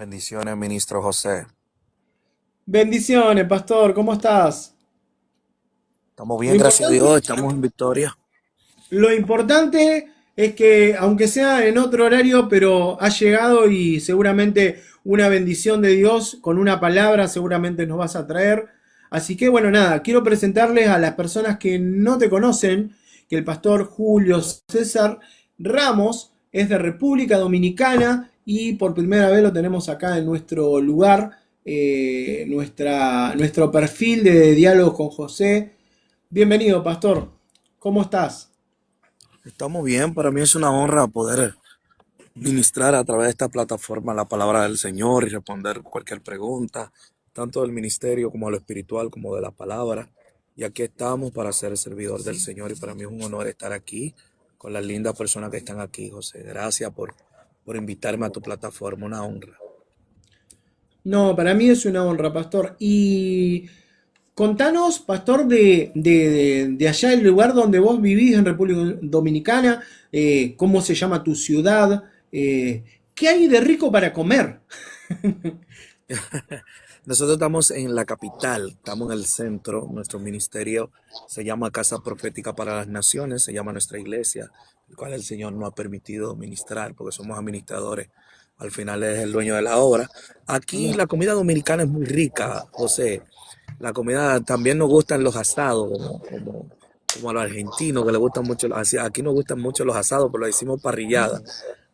Bendiciones, ministro José. Bendiciones, pastor, ¿cómo estás? Estamos Lo bien, gracias a importante, Dios, estamos en victoria. lo importante es que, aunque sea en otro horario, pero ha llegado y seguramente una bendición de Dios con una palabra seguramente nos vas a traer. Así que, bueno, nada, quiero presentarles a las personas que no te conocen, que el pastor Julio César Ramos es de República Dominicana y por primera vez lo tenemos acá en nuestro lugar, nuestro perfil de diálogo con José. Bienvenido, pastor. ¿Cómo estás? Estamos bien, para mí es una honra poder ministrar a través de esta plataforma la palabra del Señor y responder cualquier pregunta, tanto del ministerio como de lo espiritual, como de la palabra. Y aquí estamos para ser servidor del Señor y para mí es un honor estar aquí con las lindas personas que están aquí, José. Gracias por invitarme a tu plataforma, una honra. No, para mí es una honra, pastor. Y contanos, pastor, de allá el lugar donde vos vivís en República Dominicana, cómo se llama tu ciudad, qué hay de rico para comer. Nosotros estamos en la capital, estamos en el centro, nuestro ministerio se llama Casa Profética para las Naciones, se llama nuestra iglesia, el cual el Señor nos ha permitido ministrar porque somos administradores, al final es el dueño de la obra. Aquí la comida dominicana es muy rica, José, la comida también nos gustan los asados, como a los argentinos que les gustan mucho, aquí nos gustan mucho los asados, pero lo decimos parrillada.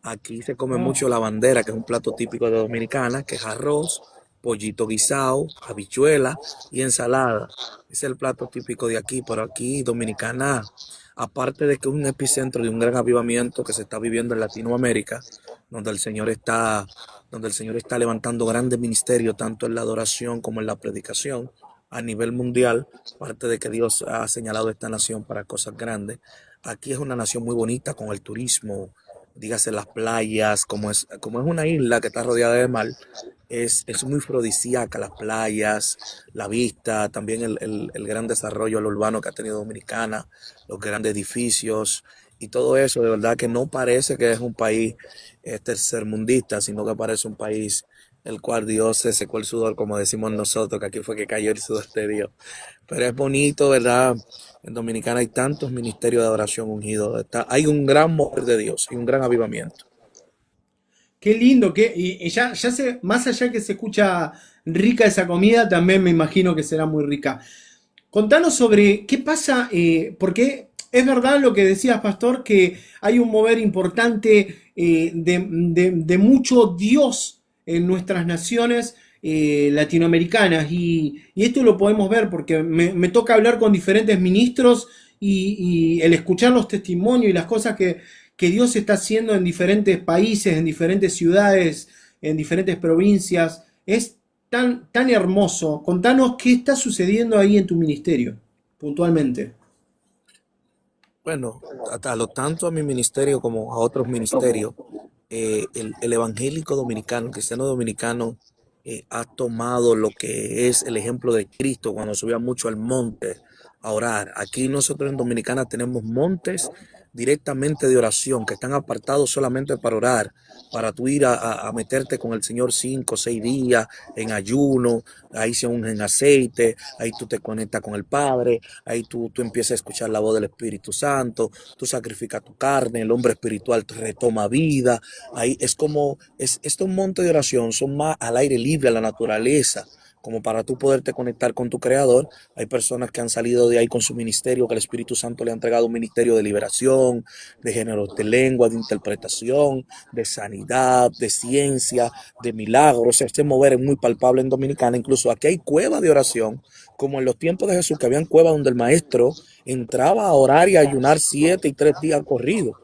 Aquí se come Ah, mucho la bandera, que es un plato típico de Dominicana, que es arroz, pollito guisado, habichuela y ensalada. Es el plato típico de aquí, pero aquí Dominicana, aparte de que es un epicentro de un gran avivamiento que se está viviendo en Latinoamérica, donde el Señor está, donde el Señor está levantando grandes ministerios, tanto en la adoración como en la predicación, a nivel mundial, aparte de que Dios ha señalado esta nación para cosas grandes. Aquí es una nación muy bonita con el turismo, dígase las playas, como es una isla que está rodeada de mar, es muy afrodisíaca las playas, la vista, también el gran desarrollo lo urbano que ha tenido Dominicana, los grandes edificios y todo eso, de verdad que no parece que es un país tercermundista, sino que parece un país el cual Dios se secó el sudor, como decimos nosotros, que aquí fue que cayó el sudor de Dios. Pero es bonito, ¿verdad? En Dominicana hay tantos ministerios de adoración ungidos. Hay un gran mover de Dios y un gran avivamiento. qué lindo, y ya más allá que se escucha rica esa comida, también me imagino que será muy rica. Contanos sobre qué pasa, porque es verdad lo que decías, pastor, que hay un mover importante de mucho Dios en nuestras naciones latinoamericanas y esto lo podemos ver porque me toca hablar con diferentes ministros y el escuchar los testimonios y las cosas que Dios está haciendo en diferentes países, en diferentes ciudades, en diferentes provincias, es tan hermoso. Contanos qué está sucediendo ahí en tu ministerio, puntualmente. Bueno, tanto a mi ministerio como a otros ministerios, el evangélico dominicano, el cristiano dominicano, ha tomado lo que es el ejemplo de Cristo cuando subía mucho al monte a orar. Aquí nosotros en Dominicana tenemos montes directamente de oración que están apartados solamente para orar, para tú ir a meterte con el Señor 5 o 6 días en ayuno, ahí se ungen aceite, ahí tú te conectas con el Padre, ahí tú empiezas a escuchar la voz del Espíritu Santo, tú sacrificas tu carne, el hombre espiritual te retoma vida, ahí es como, estos montes de oración son más al aire libre, a la naturaleza, como para tú poderte conectar con tu creador. Hay personas que han salido de ahí con su ministerio, que el Espíritu Santo le ha entregado un ministerio de liberación, de géneros de lengua, de interpretación, de sanidad, de ciencia, de milagros. Este mover es muy palpable en Dominicana. Incluso aquí hay cuevas de oración, como en los tiempos de Jesús, que habían cuevas donde el maestro entraba a orar y a ayunar 7 y 3 días corridos.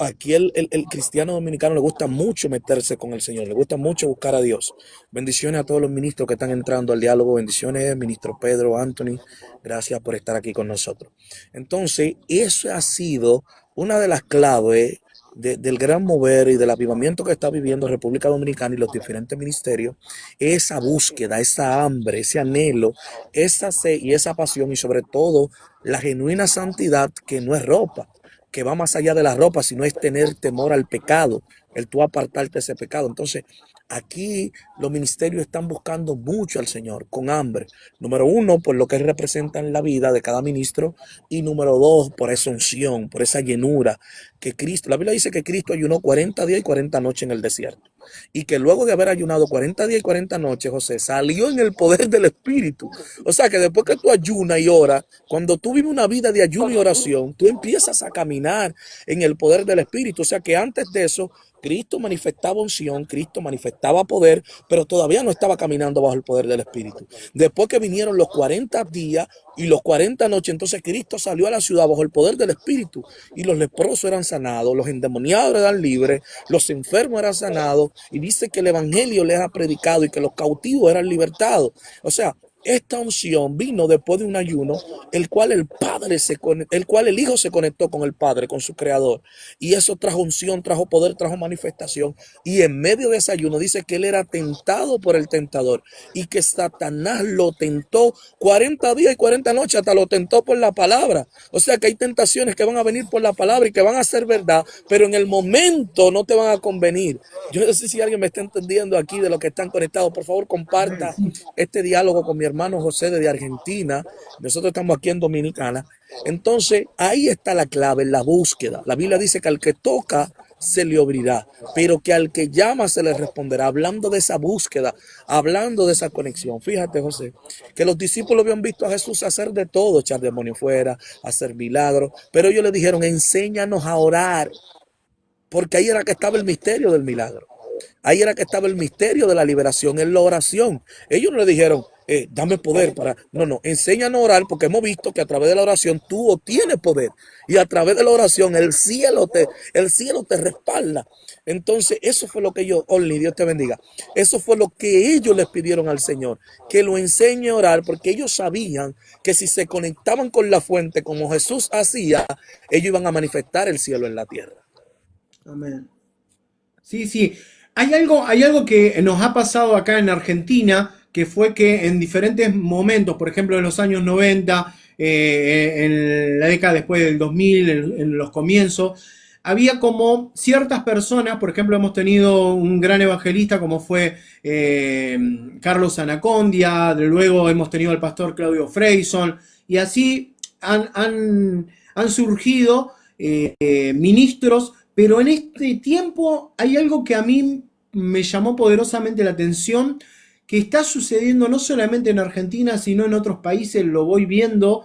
Aquí el cristiano dominicano le gusta mucho meterse con el Señor, le gusta mucho buscar a Dios. Bendiciones a todos los ministros que están entrando al diálogo. Bendiciones, ministro Pedro, Anthony. Gracias por estar aquí con nosotros. Entonces, eso ha sido una de las claves del gran mover y del avivamiento que está viviendo República Dominicana y los diferentes ministerios, esa búsqueda, esa hambre, ese anhelo, esa sed y esa pasión y sobre todo la genuina santidad que no es ropa, que va más allá de la ropa, sino es tener temor al pecado, el tú apartarte de ese pecado. Entonces, Aquí los ministerios están buscando mucho al Señor, con hambre. Número uno, por lo que Él representa en la vida de cada ministro. Y número dos, por esa unción, por esa llenura que Cristo, la Biblia dice que Cristo ayunó 40 días y 40 noches en el desierto. Y que luego de haber ayunado 40 días y 40 noches, José, salió en el poder del Espíritu. O sea que después que tú ayunas y oras, cuando tú vives una vida de ayuno y oración, tú empiezas a caminar en el poder del Espíritu. O sea que antes de eso, Cristo manifestaba unción, Cristo manifestaba poder, pero todavía no estaba caminando bajo el poder del Espíritu. Después que vinieron los 40 días y los 40 noches, entonces Cristo salió a la ciudad bajo el poder del Espíritu y los leprosos eran sanados, los endemoniados eran libres, los enfermos eran sanados y dice que el evangelio les ha predicado y que los cautivos eran libertados. O sea, esta unción vino después de un ayuno, el cual el Hijo se conectó con el Padre, con su Creador. Y eso trajo unción, trajo poder, trajo manifestación. Y en medio de ese ayuno dice que él era tentado por el tentador y que Satanás lo tentó 40 días y 40 noches, hasta lo tentó por la palabra. O sea que hay tentaciones que van a venir por la palabra y que van a ser verdad, pero en el momento no te van a convenir. Yo no sé si alguien me está entendiendo aquí de lo que están conectados. Por favor, comparta este diálogo con mi hermano José desde Argentina. Nosotros estamos aquí en Dominicana. Entonces, ahí está la clave, la búsqueda. La Biblia dice que al que toca se le abrirá, pero que al que llama se le responderá. Hablando de esa búsqueda, hablando de esa conexión. Fíjate, José, que los discípulos habían visto a Jesús hacer de todo, echar demonios fuera, hacer milagros, pero ellos le dijeron, enséñanos a orar, porque ahí era que estaba el misterio del milagro. Ahí era que estaba el misterio de la liberación, en la oración. Ellos no le dijeron, dame poder para... No, no, enséñanos a orar porque hemos visto que a través de la oración tú obtienes poder. Y a través de la oración el cielo te respalda. Entonces, eso fue lo que ellos, Only, Dios te bendiga. Eso fue lo que ellos les pidieron al Señor, que lo enseñe a orar, porque ellos sabían que si se conectaban con la fuente como Jesús hacía, ellos iban a manifestar el cielo en la tierra. Amén. Sí, sí. Hay algo que nos ha pasado acá en Argentina, que fue que en diferentes momentos, por ejemplo en los años 90, en la década después del 2000, en los comienzos, había como ciertas personas, por ejemplo hemos tenido un gran evangelista como fue Carlos Anacondia, luego hemos tenido al pastor Claudio Freyson, y así han surgido ministros, pero en este tiempo hay algo que a mí me llamó poderosamente la atención, que está sucediendo no solamente en Argentina, sino en otros países, lo voy viendo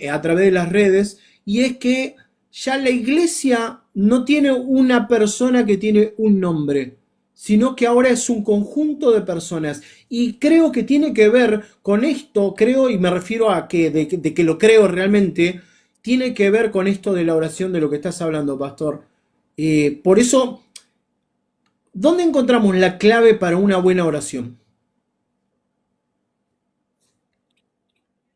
a través de las redes, y es que ya la iglesia no tiene una persona que tiene un nombre, sino que ahora es un conjunto de personas. Y creo que tiene que ver con esto, creo, y me refiero a que de que lo creo realmente, tiene que ver con esto de la oración de lo que estás hablando, pastor. Por eso, ¿dónde encontramos la clave para una buena oración?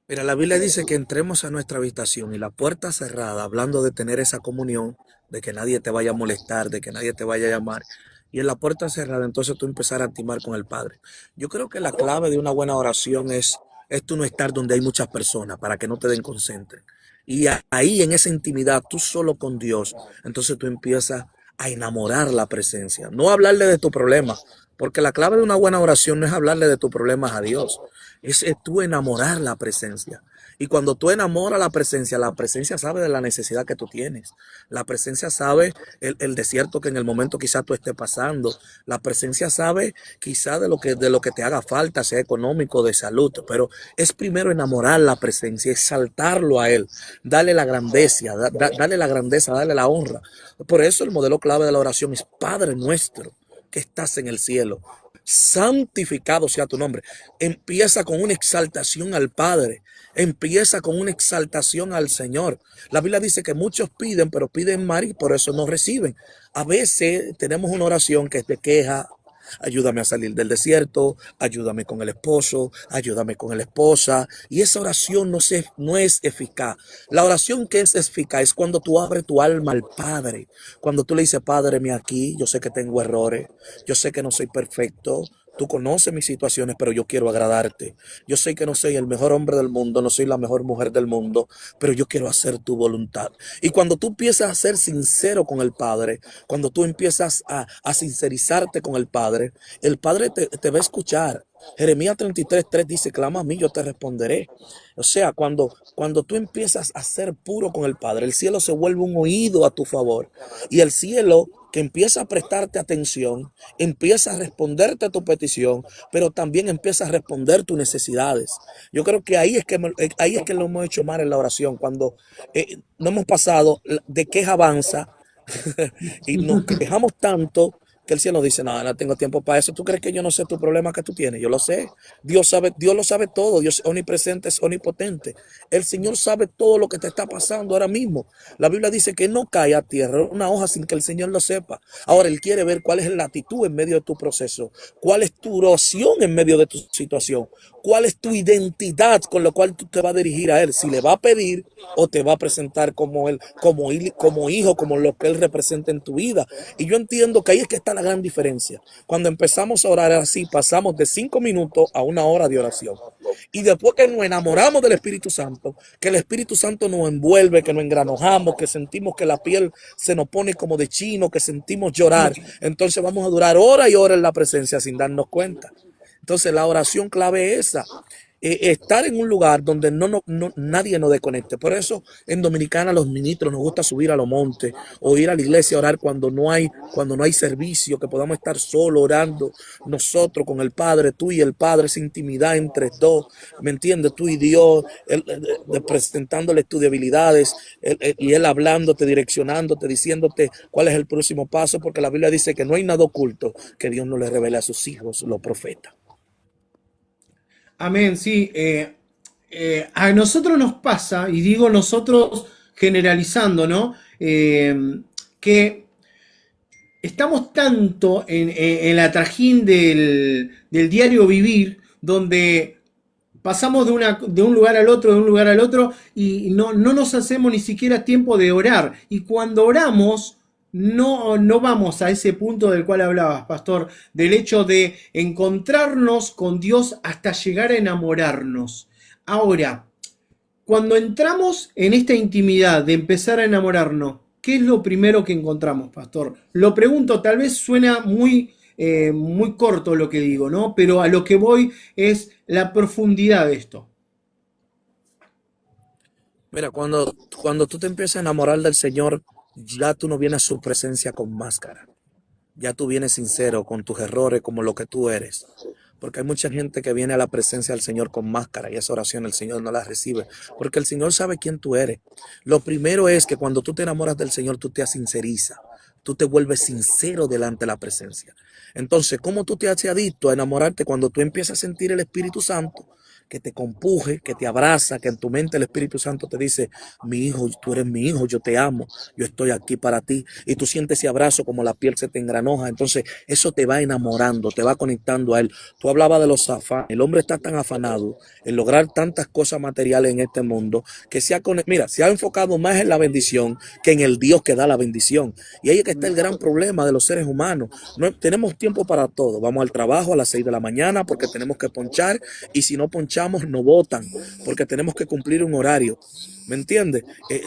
Mira, la Biblia dice que entremos a nuestra habitación y la puerta cerrada, hablando de tener esa comunión, de que nadie te vaya a molestar, de que nadie te vaya a llamar. Y en la puerta cerrada, entonces tú empezar a intimar con el Padre. Yo creo que la clave de una buena oración es tú no estar donde hay muchas personas para que no te den concentre. Y ahí en esa intimidad, tú solo con Dios, entonces tú empiezas a enamorar la presencia. No hablarle de tu problema, porque la clave de una buena oración no es hablarle de tus problemas a Dios, es tú enamorar la presencia. Y cuando tú enamoras la presencia sabe de la necesidad que tú tienes. La presencia sabe el desierto que en el momento quizás tú estés pasando. La presencia sabe quizás de lo que te haga falta, sea económico, de salud. Pero es primero enamorar la presencia, exaltarlo a Él, darle la grandeza, darle la grandeza, darle la honra. Por eso el modelo clave de la oración es Padre nuestro que estás en el cielo, santificado sea tu nombre. Empieza con una exaltación al Padre, empieza con una exaltación al Señor. La Biblia dice que muchos piden, pero piden mal y por eso no reciben. A veces tenemos una oración que es de queja. Ayúdame a salir del desierto, ayúdame con el esposo, ayúdame con la esposa. Y esa oración no es eficaz. La oración que es eficaz es cuando tú abres tu alma al Padre. Cuando tú le dices, Padre, me aquí, yo sé que tengo errores, yo sé que no soy perfecto. tú conoces mis situaciones, pero yo quiero agradarte. Yo sé que no soy el mejor hombre del mundo, no soy la mejor mujer del mundo, pero yo quiero hacer tu voluntad. Y cuando tú empiezas a ser sincero con el Padre, cuando tú empiezas a sincerizarte con el Padre te va a escuchar. Jeremías 33:3 dice, clama a mí, yo te responderé. O sea, cuando tú empiezas a ser puro con el Padre, el cielo se vuelve un oído a tu favor. Y el cielo que empieza a prestarte atención, empieza a responderte a tu petición, pero también empieza a responder tus necesidades. Yo creo que ahí es que lo hemos hecho mal en la oración, cuando no hemos pasado de queja avanza y nos quejamos tanto que el cielo dice, no, no tengo tiempo para eso. ¿Tú crees que yo no sé tu problema que tú tienes? Yo lo sé. Dios sabe, Dios lo sabe todo. Dios es omnipresente, es omnipotente. El Señor sabe todo lo que te está pasando ahora mismo. La Biblia dice que no cae a tierra una hoja sin que el Señor lo sepa. Ahora Él quiere ver cuál es la actitud en medio de tu proceso, cuál es tu oración en medio de tu situación, cuál es tu identidad con la cual tú te vas a dirigir a Él. Si le va a pedir o te va a presentar como Él, como hijo, como lo que Él representa en tu vida. Y yo entiendo que ahí es que está la gran diferencia. Cuando empezamos a orar así, pasamos de 5 minutos a 1 hora de oración. Y después que nos enamoramos del Espíritu Santo, que el Espíritu Santo nos envuelve, que nos engranojamos, que sentimos que la piel se nos pone como de chino, que sentimos llorar, entonces vamos a durar horas y horas en la presencia sin darnos cuenta. Entonces la oración clave es esa. Estar en un lugar donde nadie nos desconecte. Por eso en Dominicana los ministros nos gusta subir a los montes o ir a la iglesia a orar cuando no hay servicio, que podamos estar solo orando nosotros con el Padre, tú y el Padre, esa intimidad entre dos, ¿me entiendes? Tú y Dios, presentándole tus debilidades y Él hablándote, direccionándote, diciéndote cuál es el próximo paso, porque la Biblia dice que no hay nada oculto que Dios no le revele a sus hijos, los profetas. Amén, sí. A nosotros nos pasa, y digo nosotros generalizando, ¿no? Que estamos tanto en la trajín del diario vivir, donde pasamos de un lugar al otro, de un lugar al otro, y no nos hacemos ni siquiera tiempo de orar. Y cuando oramos, no vamos a ese punto del cual hablabas, pastor, del hecho de encontrarnos con Dios hasta llegar a enamorarnos. Ahora, cuando entramos en esta intimidad de empezar a enamorarnos, ¿qué es lo primero que encontramos, pastor? Lo pregunto, tal vez suena muy corto lo que digo, ¿no? Pero a lo que voy es la profundidad de esto. Mira, cuando tú te empiezas a enamorar del Señor, ya tú no vienes a su presencia con máscara. Ya tú vienes sincero con tus errores, como lo que tú eres. Porque hay mucha gente que viene a la presencia del Señor con máscara y esa oración el Señor no la recibe. Porque el Señor sabe quién tú eres. Lo primero es que cuando tú te enamoras del Señor, tú te sincerizas. Tú te vuelves sincero delante de la presencia. Entonces, ¿cómo tú te haces adicto a enamorarte cuando tú empiezas a sentir el Espíritu Santo? Que te compuje, que te abraza, que en tu mente el Espíritu Santo te dice, mi hijo, tú eres mi hijo, yo te amo, yo estoy aquí para ti. Y tú sientes ese abrazo como la piel se te engranoja. Entonces eso te va enamorando, te va conectando a Él. Tú hablabas de los afanes. El hombre está tan afanado en lograr tantas cosas materiales en este mundo que se ha enfocado más en la bendición que en el Dios que da la bendición. Y ahí es que está el gran problema de los seres humanos. No tenemos tiempo para todo. Vamos al trabajo a las 6 de la mañana porque tenemos que ponchar, y si no ponchamos nos votan porque tenemos que cumplir un horario. ¿Me entiendes?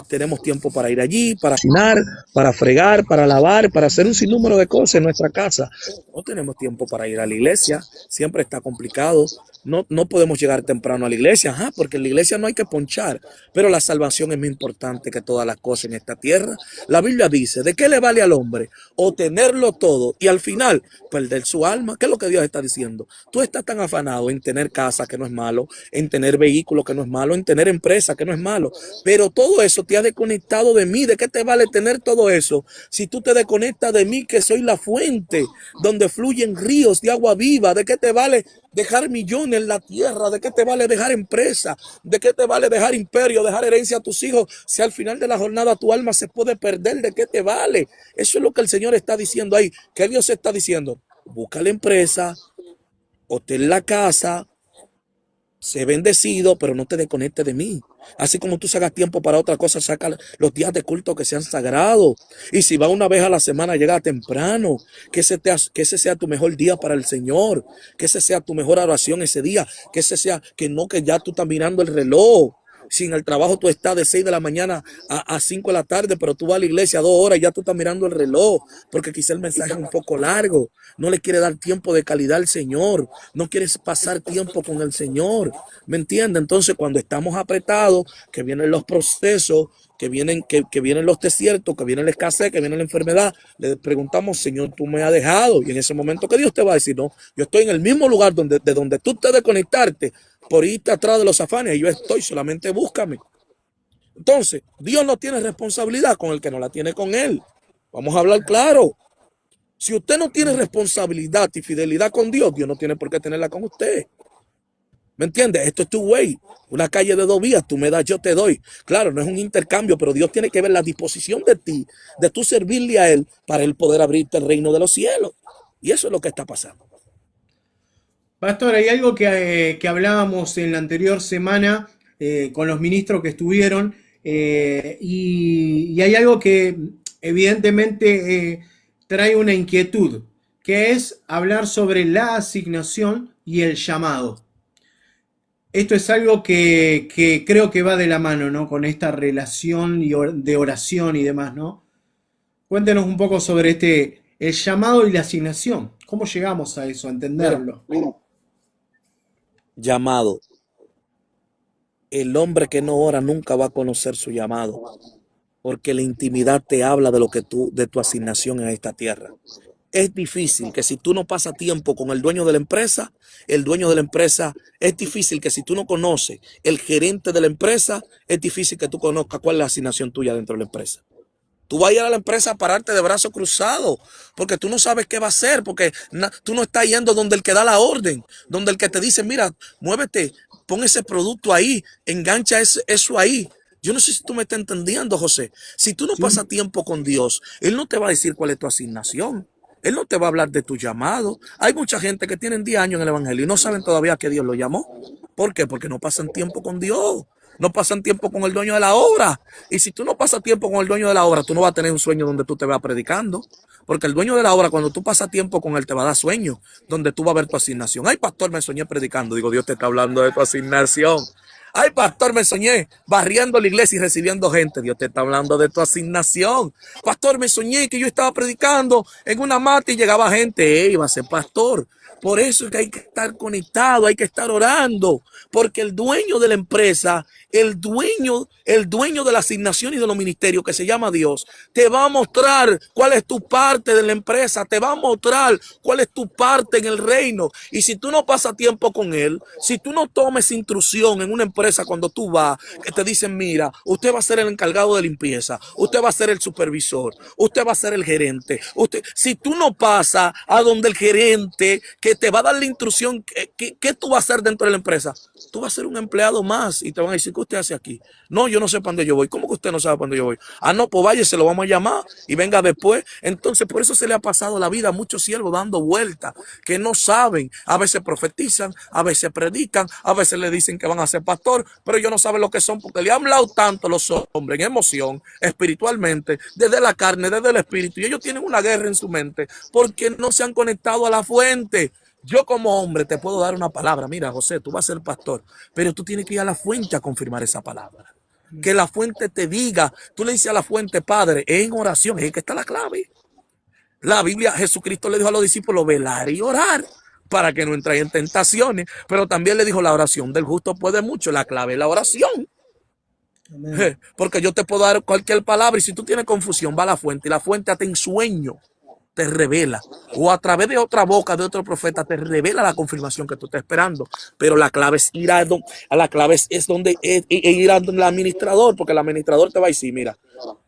Tenemos tiempo para ir allí, para cocinar, para fregar, para lavar, para hacer un sinnúmero de cosas en nuestra casa. No tenemos tiempo para ir a la iglesia, siempre está complicado. No podemos llegar temprano a la iglesia, porque en la iglesia no hay que ponchar, pero la salvación es más importante que todas las cosas en esta tierra. La Biblia dice, ¿de qué le vale al hombre obtenerlo todo y al final perder su alma? ¿Qué es lo que Dios está diciendo? Tú estás tan afanado en tener casa, que no es malo, en tener vehículos, que no es malo, en tener empresa, que no es malo, pero todo eso te ha desconectado de mí. ¿De qué te vale tener todo eso si tú te desconectas de mí, que soy la fuente donde fluyen ríos de agua viva? ¿De qué te vale dejar millones en la tierra? ¿De qué te vale dejar empresa? ¿De qué te vale dejar imperio, dejar herencia a tus hijos? Si al final de la jornada tu alma se puede perder, ¿de qué te vale? Eso es lo que el Señor está diciendo ahí. ¿Qué Dios está diciendo? Busca la empresa, obtén la casa, Sé bendecido, pero no te desconectes de mí. Así como tú sacas tiempo para otra cosa, saca los días de culto que sean sagrados. Y si va una vez a la semana, llega temprano. Que ese sea tu mejor día para el Señor. Que ese sea tu mejor oración ese día. Que ese sea, que no que ya tú estás mirando el reloj. Si en el trabajo tú estás de 6 de la mañana a 5 de la tarde, pero tú vas a la iglesia 2 horas y ya tú estás mirando el reloj, porque quizá el mensaje es un poco largo. No le quiere dar tiempo de calidad al Señor. No quieres pasar tiempo con el Señor. ¿Me entiendes? Entonces, cuando estamos apretados, que vienen los procesos, que vienen los desiertos, que viene la escasez, que viene la enfermedad, le preguntamos, Señor, tú me has dejado. Y en ese momento, ¿qué Dios te va a decir? No, yo estoy en el mismo lugar de donde tú te desconectarte por irte atrás de los afanes. Y yo estoy, solamente búscame. Entonces, Dios no tiene responsabilidad con el que no la tiene con él. Vamos a hablar claro. Si usted no tiene responsabilidad y fidelidad con Dios, Dios no tiene por qué tenerla con usted. ¿Me entiendes? Esto es tu way. Una calle de 2 vías, tú me das, yo te doy. Claro, no es un intercambio, pero Dios tiene que ver la disposición de ti, de tú servirle a Él, para Él poder abrirte el reino de los cielos. Y eso es lo que está pasando. Pastor, hay algo que hablábamos en la anterior semana con los ministros que estuvieron y hay algo que evidentemente trae una inquietud, que es hablar sobre la asignación y el llamado. Esto es algo que creo que va de la mano, ¿no? Con esta relación de oración y demás, ¿no? Cuéntenos un poco sobre el llamado y la asignación. ¿Cómo llegamos a eso, a Mira, entenderlo? llamado. El hombre que no ora nunca va a conocer su llamado, porque la intimidad te habla de lo que de tu asignación en esta tierra. Es difícil que si tú no pasas tiempo con el dueño de la empresa, es difícil que si tú no conoces el gerente de la empresa, es difícil que tú conozcas cuál es la asignación tuya dentro de la empresa. Tú vas a ir a la empresa a pararte de brazos cruzados, porque tú no sabes qué va a hacer, porque tú no estás yendo donde el que da la orden, donde el que te dice, mira, muévete, pon ese producto ahí, engancha eso ahí. Yo no sé si tú me estás entendiendo, José. Si tú no Sí. pasas tiempo con Dios, Él no te va a decir cuál es tu asignación. Él no te va a hablar de tu llamado. Hay mucha gente que tienen 10 años en el Evangelio y no saben todavía que Dios lo llamó. ¿Por qué? Porque no pasan tiempo con Dios. No pasan tiempo con el dueño de la obra. Y si tú no pasas tiempo con el dueño de la obra, tú no vas a tener un sueño donde tú te vas predicando. Porque el dueño de la obra, cuando tú pasas tiempo con él, te va a dar sueño, donde tú vas a ver tu asignación. Ay, pastor, me soñé predicando. Digo, Dios te está hablando de tu asignación. Ay, pastor, me soñé barriendo la iglesia y recibiendo gente. Dios te está hablando de tu asignación. Pastor, me soñé que yo estaba predicando en una mata y llegaba gente. Iba a ser pastor. Por eso es que hay que estar conectado, hay que estar orando, porque el dueño de la empresa, el dueño de la asignación y de los ministerios, que se llama Dios, te va a mostrar cuál es tu parte de la empresa, te va a mostrar cuál es tu parte en el reino. Y si tú no pasas tiempo con él, si tú no tomes intrusión en una empresa cuando tú vas, que te dicen, mira, usted va a ser el encargado de limpieza, usted va a ser el supervisor, usted va a ser el gerente. Si tú no pasas a donde el gerente que te va a dar la instrucción, ¿qué tú vas a hacer dentro de la empresa? Tú vas a ser un empleado más y te van a decir, ¿qué usted hace aquí? No, yo no sé para dónde yo voy. ¿Cómo que usted no sabe para dónde yo voy? Ah, no, pues vaya, se lo vamos a llamar y venga después. Entonces, por eso se le ha pasado la vida a muchos siervos dando vueltas, que no saben. A veces profetizan, a veces predican, a veces le dicen que van a ser pastor, pero ellos no saben lo que son porque le han hablado tanto los hombres en emoción, espiritualmente, desde la carne, desde el espíritu. Y ellos tienen una guerra en su mente porque no se han conectado a la fuente. Yo como hombre te puedo dar una palabra. Mira, José, tú vas a ser pastor, pero tú tienes que ir a la fuente a confirmar esa palabra. Que la fuente te diga. Tú le dices a la fuente, Padre, en oración, es que está la clave. La Biblia, Jesucristo le dijo a los discípulos, velar y orar para que no entren en tentaciones. Pero también le dijo, la oración del justo puede mucho. La clave es la oración. Amén. Porque yo te puedo dar cualquier palabra y si tú tienes confusión, va a la fuente y la fuente hasta en sueño te revela, o a través de otra boca de otro profeta te revela la confirmación que tú estás esperando. Pero la clave es ir es donde ir al administrador, porque el administrador te va a decir, mira,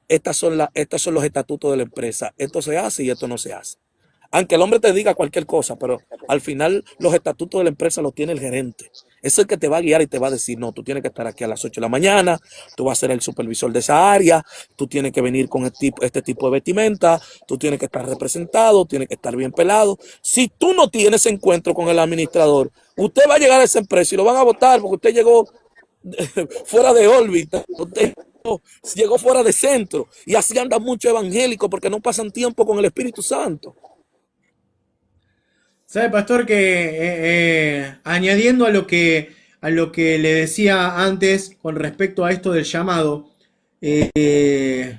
estos son los estatutos de la empresa, esto se hace y esto no se hace. Aunque el hombre te diga cualquier cosa, pero al final los estatutos de la empresa los tiene el gerente. Es el que te va a guiar y te va a decir, no, tú tienes que estar aquí a las 8 de la mañana, tú vas a ser el supervisor de esa área, tú tienes que venir con este tipo de vestimenta, tú tienes que estar representado, tienes que estar bien pelado. Si tú no tienes encuentro con el administrador, usted va a llegar a esa empresa y lo van a votar porque usted llegó fuera de órbita, usted llegó fuera de centro. Y así anda mucho evangélico porque no pasan tiempo con el Espíritu Santo. ¿Sabe, pastor, que añadiendo a lo que le decía antes con respecto a esto del llamado, eh,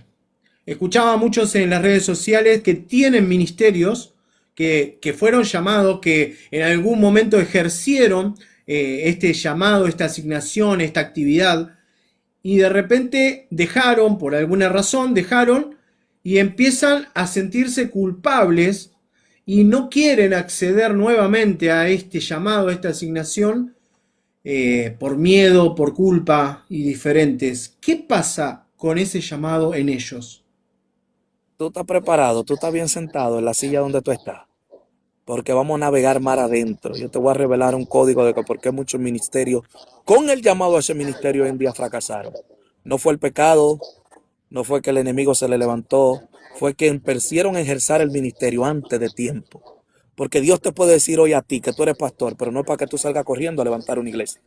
escuchaba a muchos en las redes sociales que tienen ministerios que fueron llamados, que en algún momento ejercieron este llamado, esta asignación, esta actividad, y de repente dejaron, por alguna razón, dejaron y empiezan a sentirse culpables y no quieren acceder nuevamente a este llamado, a esta asignación, por miedo, por culpa y diferentes. ¿Qué pasa con ese llamado en ellos? Tú estás preparado, tú estás bien sentado en la silla donde tú estás, porque vamos a navegar mar adentro. Yo te voy a revelar un código de que por qué muchos ministerios, con el llamado a ese ministerio hoy en día fracasaron. No fue el pecado, no fue que el enemigo se le levantó, fue que empezaron a ejercer el ministerio antes de tiempo. Porque Dios te puede decir hoy a ti que tú eres pastor, pero no es para que tú salgas corriendo a levantar una iglesia.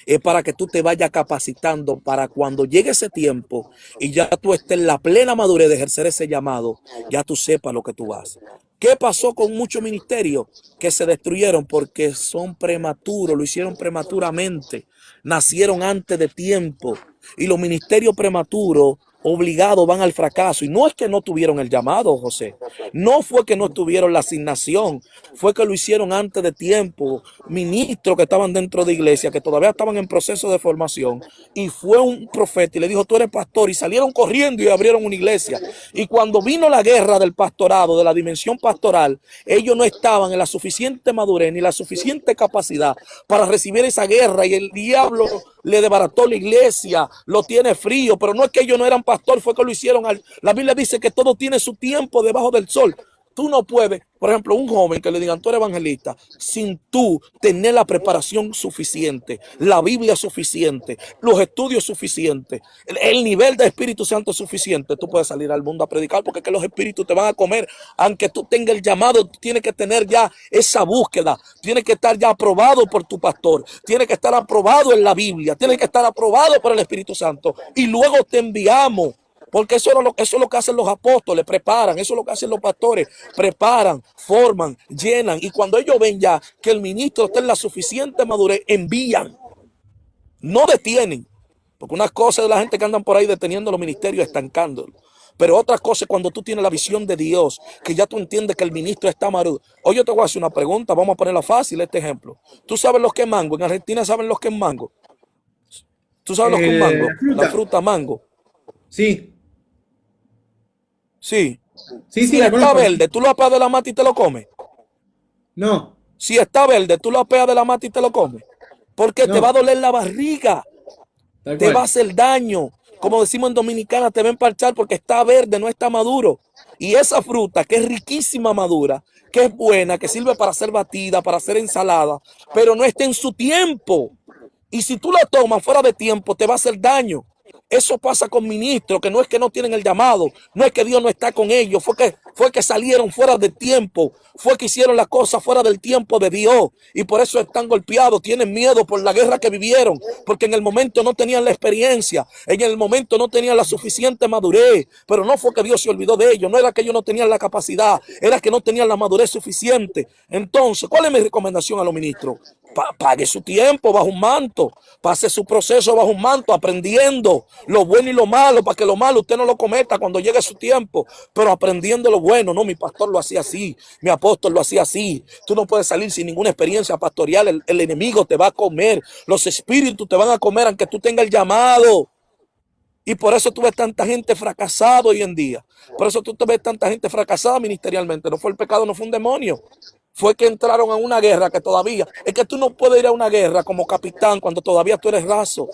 Es para que tú te vayas capacitando para cuando llegue ese tiempo y ya tú estés en la plena madurez de ejercer ese llamado, ya tú sepas lo que tú vas. ¿Qué pasó con muchos ministerios que se destruyeron? Porque son prematuros, lo hicieron prematuramente, nacieron antes de tiempo. Y los ministerios prematuros obligados van al fracaso. Y no es que no tuvieron el llamado, José. No fue que no tuvieron la asignación. Fue que lo hicieron antes de tiempo. Ministros que estaban dentro de iglesia, que todavía estaban en proceso de formación. Y fue un profeta y le dijo, tú eres pastor. Y salieron corriendo y abrieron una iglesia. Y cuando vino la guerra del pastorado, de la dimensión pastoral, ellos no estaban en la suficiente madurez ni la suficiente capacidad para recibir esa guerra. Y el diablo le desbarató la iglesia, lo tiene frío, pero no es que ellos no eran pastor, fue que lo hicieron. La Biblia dice que todo tiene su tiempo debajo del sol. Tú no puedes, por ejemplo, un joven que le digan, tú eres evangelista, sin tú tener la preparación suficiente, la Biblia suficiente, los estudios suficientes, el nivel de Espíritu Santo suficiente, tú puedes salir al mundo a predicar porque es que los espíritus te van a comer. Aunque tú tengas el llamado, tú tienes que tener ya esa búsqueda, tienes que estar ya aprobado por tu pastor, tienes que estar aprobado en la Biblia, tienes que estar aprobado por el Espíritu Santo y luego te enviamos. Porque eso es lo que hacen los apóstoles, preparan, eso es lo que hacen los pastores, preparan, forman, llenan. Y cuando ellos ven ya que el ministro está en la suficiente madurez, envían, no detienen. Porque una cosa es la gente que andan por ahí deteniendo los ministerios, estancándolos. Pero otra cosa es cuando tú tienes la visión de Dios, que ya tú entiendes que el ministro está maduro. Hoy yo te voy a hacer una pregunta, vamos a ponerla fácil, este ejemplo. ¿Tú sabes lo que es mango? En Argentina saben lo que es mango. ¿Tú sabes lo que es un La mango? La fruta. fruta mango. Sí, Sí. sí, sí, Si la está conozco. verde, tú lo apeas de la mata y te lo comes. No, Si está verde, tú lo apeas de la mata y te lo comes. Porque te va a no, doler la barriga, tal te va a cual. hacer daño. Como decimos en Dominicana, te va a empalchar porque está verde, no está maduro. Y esa fruta, que es riquísima madura, que es buena, que sirve para hacer batida, para hacer ensalada, pero no está en su tiempo. Y si tú la tomas fuera de tiempo, te va a hacer daño. Eso pasa con ministros, que no es que no tienen el llamado, no es que Dios no está con ellos, fue que salieron fuera de tiempo, fue que hicieron las cosas fuera del tiempo de Dios y por eso están golpeados, tienen miedo por la guerra que vivieron, porque en el momento no tenían la experiencia, en el momento no tenían la suficiente madurez, pero no fue que Dios se olvidó de ellos, no era que ellos no tenían la capacidad, era que no tenían la madurez suficiente. Entonces, ¿cuál es mi recomendación a los ministros? Pague su tiempo bajo un manto, pase su proceso bajo un manto, aprendiendo lo bueno y lo malo, para que lo malo usted no lo cometa cuando llegue su tiempo, pero aprendiendo lo bueno. No, mi pastor lo hacía así, mi apóstol lo hacía así. Tú no puedes salir sin ninguna experiencia pastoral, el enemigo te va a comer, los espíritus te van a comer aunque tú tengas el llamado. Y por eso tú ves tanta gente fracasada hoy en día. Por eso tú te ves tanta gente fracasada ministerialmente. No fue el pecado, no fue un demonio. Fue que entraron a una guerra que todavía... Es que tú no puedes ir a una guerra como capitán cuando todavía tú eres raso.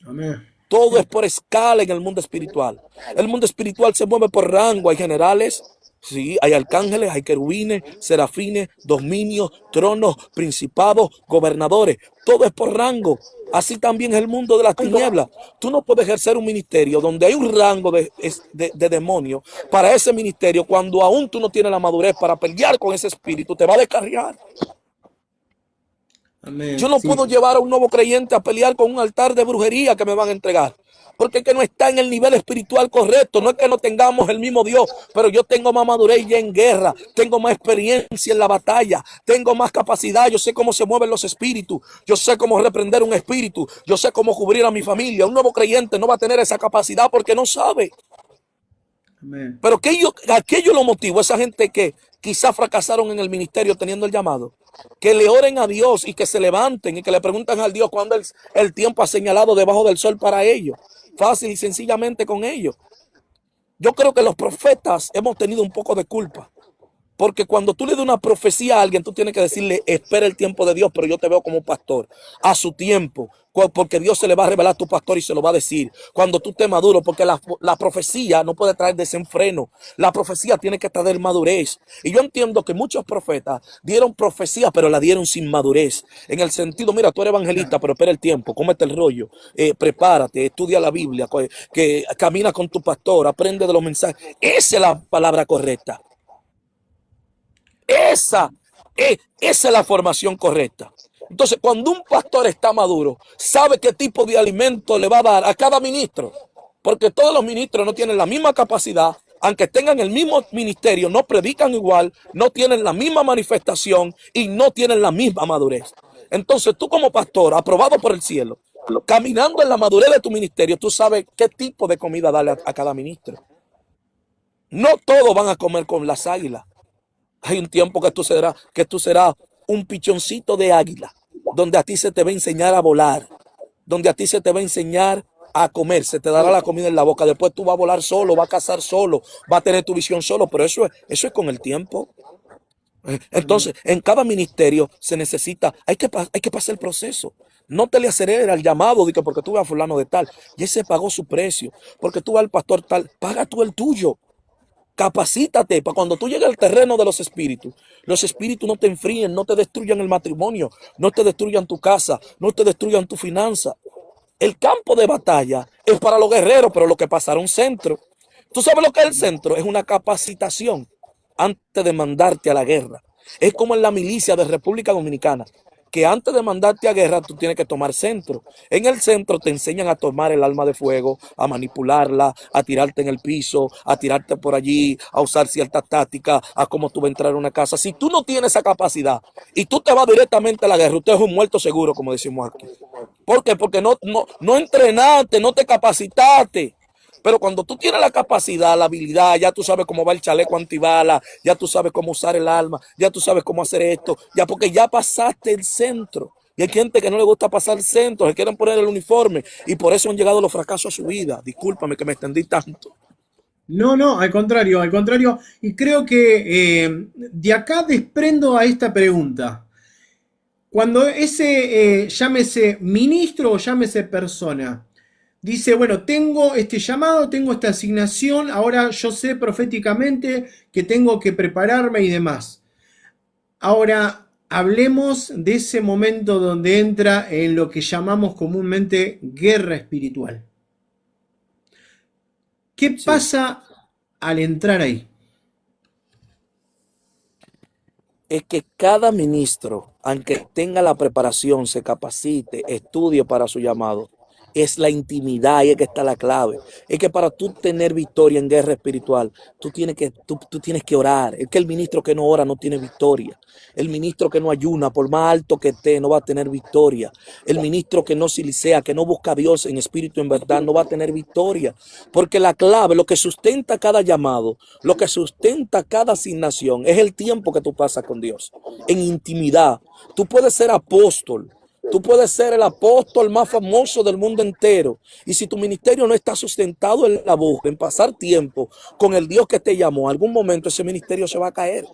Amén. Todo es por escala en el mundo espiritual. El mundo espiritual se mueve por rango. Hay generales, Sí, hay arcángeles, hay querubines, serafines, dominios, tronos, principados, gobernadores. Todo es por rango. Así también es el mundo de las tinieblas. Tú no puedes ejercer un ministerio donde hay un rango de demonios para ese ministerio cuando aún tú no tienes la madurez para pelear con ese espíritu. Te va a descarriar. Yo Amén. no Sí. puedo llevar a un nuevo creyente a pelear con un altar de brujería que me van a entregar. Porque es que no está en el nivel espiritual correcto. No es que no tengamos el mismo Dios, pero yo tengo más madurez ya en guerra, tengo más experiencia en la batalla, tengo más capacidad, yo sé cómo se mueven los espíritus, yo sé cómo reprender un espíritu, yo sé cómo cubrir a mi familia. Un nuevo creyente no va a tener esa capacidad porque no sabe. Amén. Pero aquello lo motivó a esa gente que quizás fracasaron en el ministerio teniendo el llamado. Que le oren a Dios y que se levanten y que le pregunten al Dios cuándo el tiempo ha señalado debajo del sol para ellos. Fácil y sencillamente con ellos. Yo creo que los profetas hemos tenido un poco de culpa. Porque cuando tú le das una profecía a alguien, tú tienes que decirle, espera el tiempo de Dios, pero yo te veo como pastor, a su tiempo, porque Dios se le va a revelar a tu pastor y se lo va a decir. Cuando tú estés maduro, porque la profecía no puede traer desenfreno, la profecía tiene que traer madurez. Y yo entiendo que muchos profetas dieron profecía, pero la dieron sin madurez. En el sentido, mira, tú eres evangelista, pero espera el tiempo, cómete el rollo, prepárate, estudia la Biblia, que camina con tu pastor, aprende de los mensajes. Esa es la palabra correcta. Esa es la formación correcta. Entonces, cuando un pastor está maduro, sabe qué tipo de alimento le va a dar a cada ministro. Porque todos los ministros no tienen la misma capacidad, aunque tengan el mismo ministerio, no predican igual, no tienen la misma manifestación y no tienen la misma madurez. Entonces, tú como pastor, aprobado por el cielo, caminando en la madurez de tu ministerio, tú sabes qué tipo de comida darle a cada ministro. No todos van a comer con las águilas. Hay un tiempo que tú serás un pichoncito de águila, donde a ti se te va a enseñar a volar, donde a ti se te va a enseñar a comer, se te dará la comida en la boca. Después tú vas a volar solo, vas a cazar solo, vas a tener tu visión solo, pero eso es con el tiempo. Amén. Entonces, en cada ministerio se necesita, hay que pasar el proceso. No te le acelera al llamado de que porque tú vas a fulano de tal, ya se pagó su precio, porque tú vas al pastor tal, paga tú el tuyo. Capacítate para cuando tú llegues al terreno de los espíritus no te enfríen, no te destruyan el matrimonio, no te destruyan tu casa, no te destruyan tu finanza. El campo de batalla es para los guerreros, pero lo que pasará un centro. ¿Tú sabes lo que es el centro? Es una capacitación antes de mandarte a la guerra. Es como en la milicia de República Dominicana, que antes de mandarte a guerra tú tienes que tomar centro. En el centro te enseñan a tomar el arma de fuego, a manipularla, a tirarte en el piso, a tirarte por allí, a usar ciertas tácticas, a cómo tú vas a entrar a una casa. Si tú no tienes esa capacidad y tú te vas directamente a la guerra, usted es un muerto seguro, como decimos aquí. ¿Por qué? Porque no entrenaste, no te capacitaste. Pero cuando tú tienes la capacidad, la habilidad, ya tú sabes cómo va el chaleco antibala, ya tú sabes cómo usar el arma, ya tú sabes cómo hacer esto, ya porque ya pasaste el centro. Y hay gente que no le gusta pasar el centro, se quieren poner el uniforme y por eso han llegado los fracasos a su vida. Discúlpame que me extendí tanto. No, no, al contrario, al contrario. Y creo que de acá desprendo a esta pregunta. Cuando ese, llámese ministro o llámese persona, dice, bueno, tengo este llamado, tengo esta asignación, ahora yo sé proféticamente que tengo que prepararme y demás. Ahora, hablemos de ese momento donde entra en lo que llamamos comúnmente guerra espiritual. ¿Qué Sí. pasa al entrar ahí? Es que cada ministro, aunque tenga la preparación, se capacite, estudie para su llamado, es la intimidad y es que está la clave. Es que para tú tener victoria en guerra espiritual, tú tienes que orar. Es que el ministro que no ora no tiene victoria. El ministro que no ayuna, por más alto que esté, no va a tener victoria. El ministro que no silicea, que no busca a Dios en espíritu en verdad, no va a tener victoria. Porque la clave, lo que sustenta cada llamado, lo que sustenta cada asignación, es el tiempo que tú pasas con Dios, en intimidad. Tú puedes ser apóstol. Tú puedes ser el apóstol más famoso del mundo entero. Y si tu ministerio no está sustentado en la búsqueda, en pasar tiempo con el Dios que te llamó, algún momento ese ministerio se va a caer.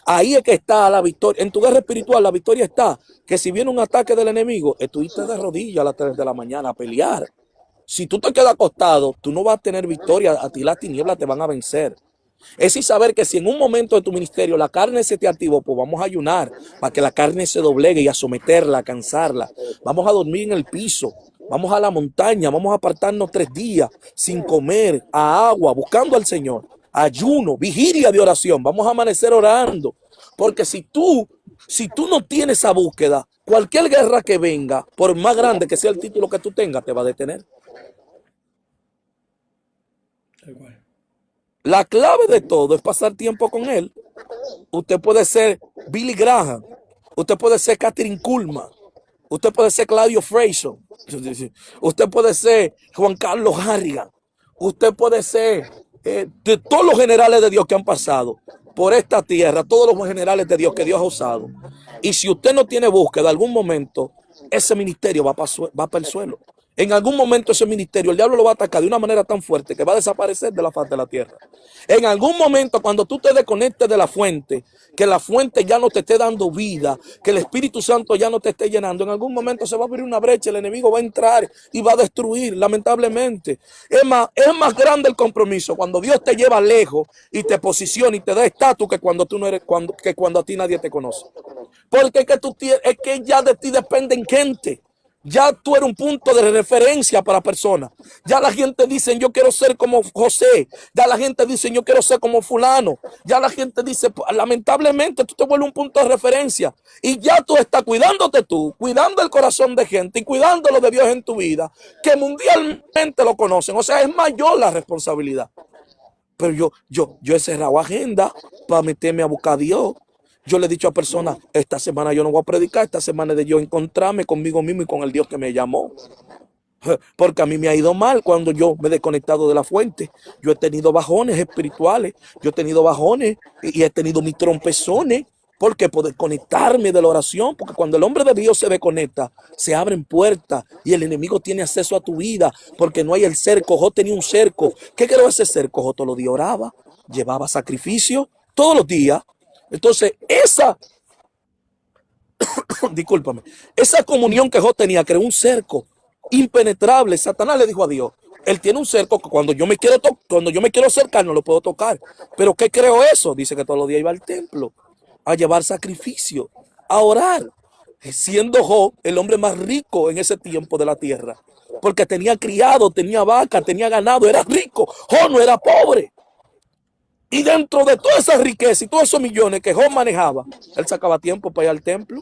Ahí es que está la victoria. En tu guerra espiritual, la victoria está que si viene un ataque del enemigo, estuviste de rodillas a las 3 de la mañana a pelear. Si tú te quedas acostado, tú no vas a tener victoria. A ti las tinieblas te van a vencer. Es y saber que si en un momento de tu ministerio la carne se te activó, pues vamos a ayunar para que la carne se doblegue y a someterla, a cansarla. Vamos a dormir en el piso. Vamos a la montaña, vamos a apartarnos 3 días sin comer, a agua, buscando al Señor. Ayuno, vigilia de oración. Vamos a amanecer orando. Porque si tú no tienes esa búsqueda, cualquier guerra que venga, por más grande que sea el título que tú tengas, te va a detener. Tal cual. La clave de todo es pasar tiempo con Él. Usted puede ser Billy Graham. Usted puede ser Catherine Kuhlman. Usted puede ser Claudio Freyson. Usted puede ser Juan Carlos Harrigan. Usted puede ser de todos los generales de Dios que han pasado por esta tierra, todos los generales de Dios que Dios ha usado. Y si usted no tiene búsqueda, en algún momento ese ministerio va para el suelo. En algún momento ese ministerio, el diablo lo va a atacar de una manera tan fuerte que va a desaparecer de la faz de la tierra. En algún momento, cuando tú te desconectes de la fuente, que la fuente ya no te esté dando vida, que el Espíritu Santo ya no te esté llenando, en algún momento se va a abrir una brecha, el enemigo va a entrar y va a destruir, lamentablemente. Es más grande el compromiso cuando Dios te lleva lejos y te posiciona y te da estatus que cuando tú no eres, que cuando a ti nadie te conoce. Porque es que ya de ti dependen gente. Ya tú eres un punto de referencia para personas. Ya la gente dice, yo quiero ser como José. Ya la gente dice, yo quiero ser como fulano. Ya la gente dice, lamentablemente tú te vuelves un punto de referencia. Y ya tú estás cuidándote tú, cuidando el corazón de gente y cuidando lo de Dios en tu vida, que mundialmente lo conocen. O sea, es mayor la responsabilidad. Pero yo he cerrado agenda para meterme a buscar a Dios. Yo le he dicho a personas, esta semana yo no voy a predicar, esta semana es de yo encontrarme conmigo mismo y con el Dios que me llamó. Porque a mí me ha ido mal cuando yo me he desconectado de la fuente. Yo he tenido bajones espirituales, yo he tenido bajones y he tenido mis trompezones. Porque poder conectarme de la oración, porque cuando el hombre de Dios se desconecta, se abren puertas y el enemigo tiene acceso a tu vida, porque no hay el cerco. Yo tenía un cerco. ¿Qué creó ese cerco? Yo todos los días oraba, llevaba sacrificio todos los días. Entonces, discúlpame, esa comunión que yo tenía creó un cerco impenetrable. Satanás le dijo a Dios, él tiene un cerco que cuando yo me quiero acercar no lo puedo tocar. Pero ¿qué creó eso? Dice que todos los días iba al templo a llevar sacrificio, a orar, siendo Job el hombre más rico en ese tiempo de la tierra, porque tenía criado, tenía vaca, tenía ganado, era rico. Job no era pobre. Y dentro de toda esa riqueza y todos esos millones que Job manejaba, él sacaba tiempo para ir al templo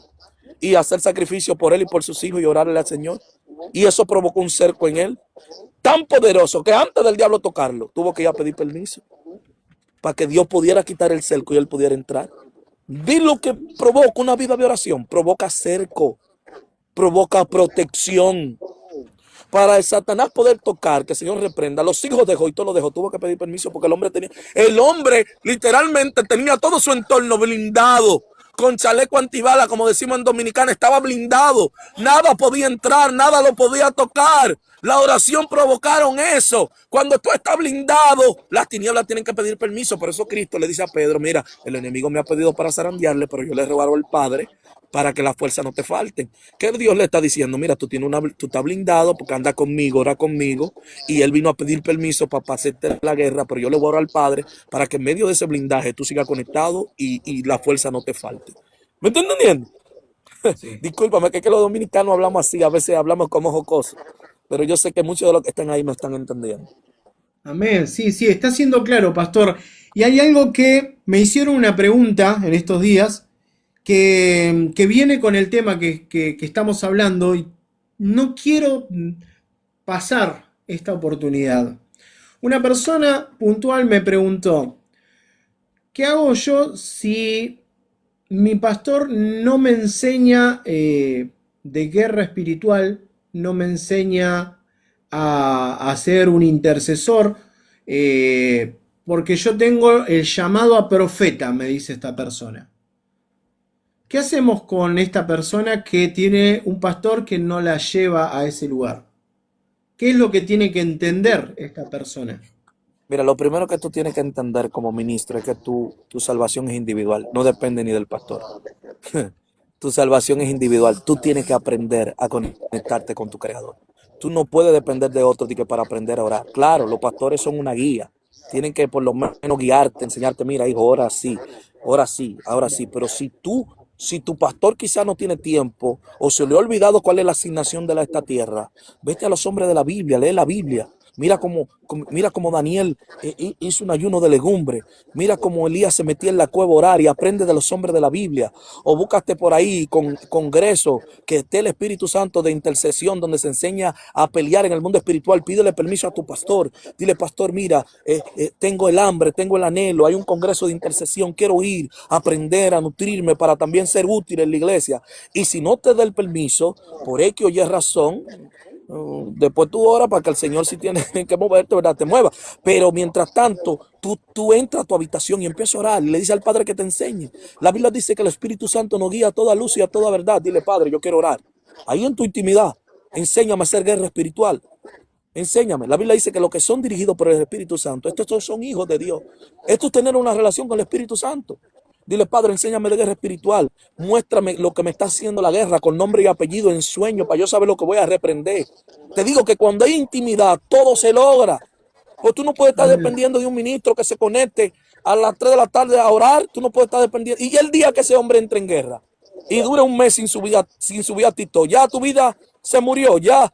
y hacer sacrificio por él y por sus hijos y orarle al Señor. Y eso provocó un cerco en él tan poderoso que antes del diablo tocarlo, tuvo que ir a pedir permiso para que Dios pudiera quitar el cerco y él pudiera entrar. Vi lo que provoca una vida de oración, provoca cerco, provoca protección. Para el Satanás poder tocar, que el Señor reprenda, los hijos de Job, y todo lo dejó, tuvo que pedir permiso porque el hombre literalmente tenía todo su entorno blindado, con chaleco antibala, como decimos en Dominicana, estaba blindado, nada podía entrar, nada lo podía tocar. La oración provocaron eso. Cuando tú estás blindado, las tinieblas tienen que pedir permiso. Por eso Cristo le dice a Pedro, mira, el enemigo me ha pedido para zarandearle, pero yo le robaron al Padre para que las fuerzas no te falten. ¿Qué Dios le está diciendo? Mira, tú estás blindado porque anda conmigo, ora conmigo, y él vino a pedir permiso para hacerte la guerra, pero yo le voy a orar al Padre para que en medio de ese blindaje tú sigas conectado y la fuerza no te falte. ¿Me estás entendiendo? Sí. Discúlpame, que es que los dominicanos hablamos así, a veces hablamos como jocosos, pero yo sé que muchos de los que están ahí me están entendiendo. Amén. Sí, sí, está siendo claro, pastor. Y hay algo que me hicieron una pregunta en estos días que viene con el tema que estamos hablando y no quiero pasar esta oportunidad. Una persona puntual me preguntó, ¿qué hago yo si mi pastor no me enseña de guerra espiritual, no me enseña a ser un intercesor? Porque yo tengo el llamado a profeta, me dice esta persona. ¿Qué hacemos con esta persona que tiene un pastor que no la lleva a ese lugar? ¿Qué es lo que tiene que entender esta persona? Mira, lo primero que tú tienes que entender como ministro es que tu salvación es individual, no depende ni del pastor. Tu salvación es individual, tú tienes que aprender a conectarte con tu creador. Tú no puedes depender de otro para aprender a orar. Claro, los pastores son una guía, tienen que por lo menos guiarte, enseñarte, mira, hijo, ahora sí, ahora sí. Pero si tu pastor quizá no tiene tiempo o se le ha olvidado cuál es la asignación de esta tierra, vete a los hombres de la Biblia, lee la Biblia. Mira cómo Daniel hizo un ayuno de legumbre. Mira cómo Elías se metía en la cueva a orar y aprende de los hombres de la Biblia. O búscate por ahí con congreso que esté el Espíritu Santo de intercesión donde se enseña a pelear en el mundo espiritual. Pídele permiso a tu pastor. Dile, pastor, mira, tengo el hambre, tengo el anhelo. Hay un congreso de intercesión. Quiero ir a aprender, a nutrirme para también ser útil en la iglesia. Y si no te da el permiso, por X o Y razón, después tú oras para que el Señor, si tiene que moverte, ¿verdad?, te mueva. Pero mientras tanto, tú entras a tu habitación y empiezas a orar y le dices al Padre que te enseñe. La Biblia dice que el Espíritu Santo nos guía a toda luz y a toda verdad. Dile, Padre, yo quiero orar. Ahí en tu intimidad, enséñame a hacer guerra espiritual. Enséñame. La Biblia dice que los que son dirigidos por el Espíritu Santo, estos son hijos de Dios. Esto es tener una relación con el Espíritu Santo. Dile, Padre, enséñame de guerra espiritual. Muéstrame lo que me está haciendo la guerra con nombre y apellido en sueño para yo saber lo que voy a reprender. Te digo que cuando hay intimidad, todo se logra. Pues tú no puedes estar dependiendo de un ministro que se conecte a las 3 de la tarde a orar. Tú no puedes estar dependiendo. Y el día que ese hombre entre en guerra y dure un mes sin subir a TikTok, ya tu vida se murió, ya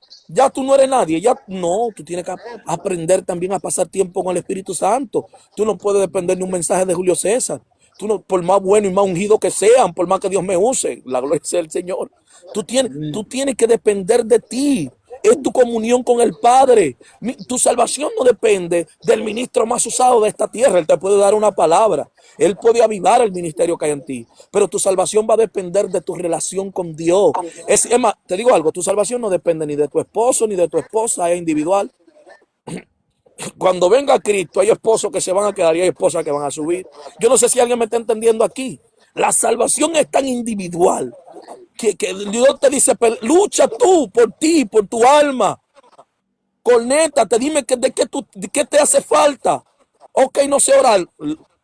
tú no eres nadie, ya no, tú tienes que aprender también a pasar tiempo con el Espíritu Santo. Tú no puedes depender de un mensaje de Julio César. Tú no, por más bueno y más ungido que sean, por más que Dios me use, la gloria sea el Señor. Tú tienes que depender de ti. Es tu comunión con el Padre. Tu salvación no depende del ministro más usado de esta tierra. Él te puede dar una palabra. Él puede avivar el ministerio que hay en ti. Pero tu salvación va a depender de tu relación con Dios. Es más, te digo algo, tu salvación no depende ni de tu esposo ni de tu esposa, es individual. Cuando venga Cristo, hay esposos que se van a quedar y hay esposas que van a subir. Yo no sé si alguien me está entendiendo aquí. La salvación es tan individual que Dios te dice, lucha tú por ti, por tu alma. Conéctate, dime de qué te hace falta. Ok, no sé orar.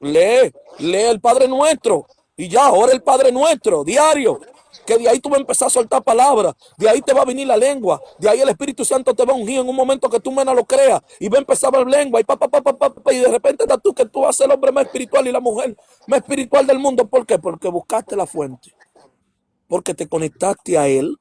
Lee el Padre Nuestro. Y ya, ora el Padre Nuestro, diario. Que de ahí tú vas a empezar a soltar palabras, de ahí te va a venir la lengua, de ahí el Espíritu Santo te va a ungir en un momento que tú menos lo creas, y va a empezar a hablar lengua, y de repente estás tú que tú vas a ser el hombre más espiritual y la mujer más espiritual del mundo. ¿Por qué? Porque buscaste la fuente, porque te conectaste a Él.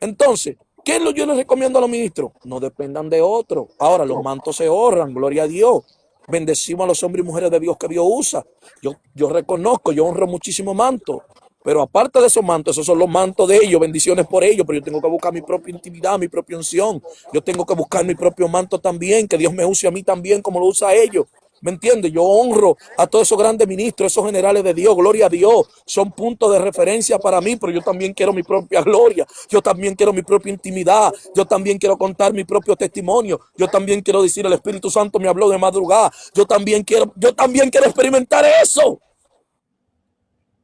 Entonces, ¿qué es lo que yo les recomiendo a los ministros? No dependan de otros. Ahora, los mantos se ahorran, gloria a Dios. Bendecimos a los hombres y mujeres de Dios que Dios usa. Yo reconozco, yo honro muchísimo mantos. Pero aparte de esos mantos, esos son los mantos de ellos, bendiciones por ellos, pero yo tengo que buscar mi propia intimidad, mi propia unción. Yo tengo que buscar mi propio manto también, que Dios me use a mí también como lo usa a ellos. ¿Me entiendes? Yo honro a todos esos grandes ministros, esos generales de Dios, gloria a Dios. Son puntos de referencia para mí, pero yo también quiero mi propia gloria. Yo también quiero mi propia intimidad. Yo también quiero contar mi propio testimonio. Yo también quiero decir, el Espíritu Santo me habló de madrugada. Yo también quiero experimentar eso.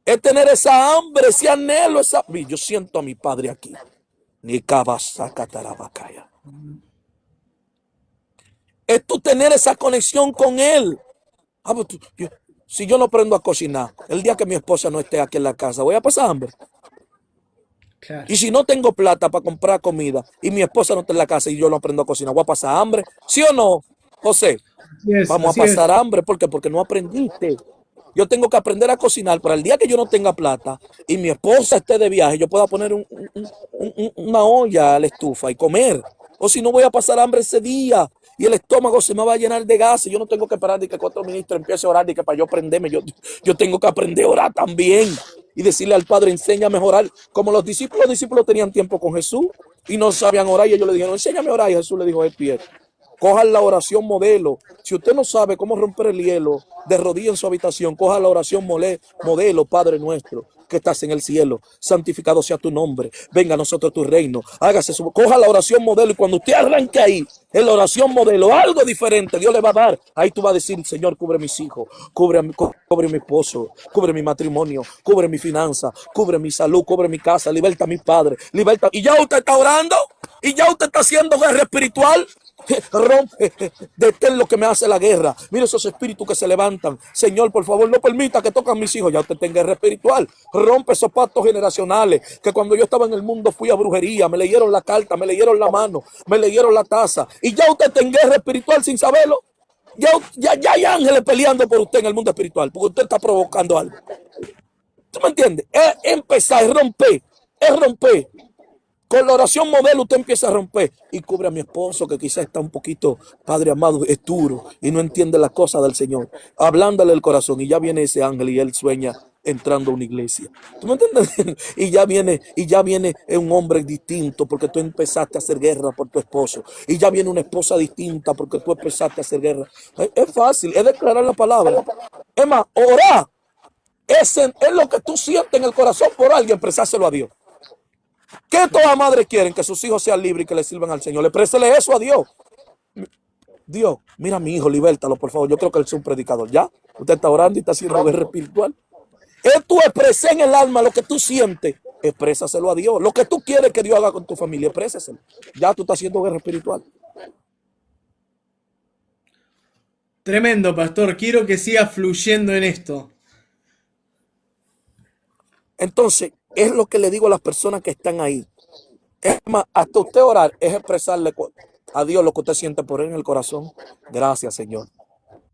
Es tener esa hambre, ese anhelo, yo siento a mi Padre aquí. Ni cabasacatarabacaya. Es tú tener esa conexión con Él. Si yo no aprendo a cocinar, el día que mi esposa no esté aquí en la casa, voy a pasar hambre. Claro. Y si no tengo plata para comprar comida y mi esposa no está en la casa y yo no aprendo a cocinar, voy a pasar hambre. ¿Sí o no, José? Vamos a pasar hambre. ¿Por qué? Porque no aprendiste. Yo tengo que aprender a cocinar para el día que yo no tenga plata y mi esposa esté de viaje, yo pueda poner una olla a la estufa y comer. O si no, voy a pasar hambre ese día y el estómago se me va a llenar de gas. Y yo no tengo que esperar de que 4 ministros empiecen a orar y que para yo aprenderme. Yo tengo que aprender a orar también y decirle al Padre, enséñame a orar. Como los discípulos tenían tiempo con Jesús y no sabían orar y ellos le dijeron, enséñame a orar. Y Jesús le dijo, Pierre, cojan la oración modelo. Si usted no sabe cómo romper el hielo, de rodillas en su habitación, coja la oración modelo, Padre nuestro, que estás en el cielo. Santificado sea tu nombre. Venga a nosotros tu reino. Coja la oración modelo y cuando usted arranque ahí, en la oración modelo, algo diferente, Dios le va a dar. Ahí tú vas a decir, Señor, cubre mis hijos, cubre mi esposo, cubre mi matrimonio, cubre mi finanza, cubre mi salud, cubre mi casa, liberta a mi padre, liberta. Y ya usted está orando, y ya usted está haciendo guerra espiritual. Rompe, detén lo que me hace la guerra. Mira esos espíritus que se levantan. Señor, por favor, no permita que toquen mis hijos. Ya usted tenga guerra espiritual. Rompe esos pactos generacionales. Que cuando yo estaba en el mundo fui a brujería. Me leyeron la carta, me leyeron la mano, me leyeron la taza. Y ya usted tenga guerra espiritual sin saberlo. Ya hay ángeles peleando por usted en el mundo espiritual, porque usted está provocando algo. ¿Tú me entiendes? Es empezar, es romper. Con la oración modelo usted empieza a romper y cubre a mi esposo que quizás está un poquito, Padre amado, es duro y no entiende las cosas del Señor. Hablándole el corazón y ya viene ese ángel y él sueña entrando a una iglesia. ¿Tú me entiendes? Y ya viene un hombre distinto porque tú empezaste a hacer guerra por tu esposo. Y ya viene una esposa distinta porque tú empezaste a hacer guerra. Es fácil, es declarar la palabra. Es más, orar es lo que tú sientes en el corazón por alguien, expresárselo a Dios. ¿Qué todas madres quieren? Que sus hijos sean libres y que le sirvan al Señor. Le présele eso a Dios. Dios, mira a mi hijo, libértalo, por favor. Yo creo que él es un predicador. ¿Ya? Usted está orando y está haciendo guerra espiritual. Es tú expresar en el alma lo que tú sientes. Exprésaselo a Dios. Lo que tú quieres que Dios haga con tu familia, exprésaselo. Ya tú estás haciendo guerra espiritual. Tremendo, pastor. Quiero que siga fluyendo en esto. Entonces, es lo que le digo a las personas que están ahí. Es más, hasta usted orar es expresarle a Dios lo que usted siente por él en el corazón. Gracias, Señor.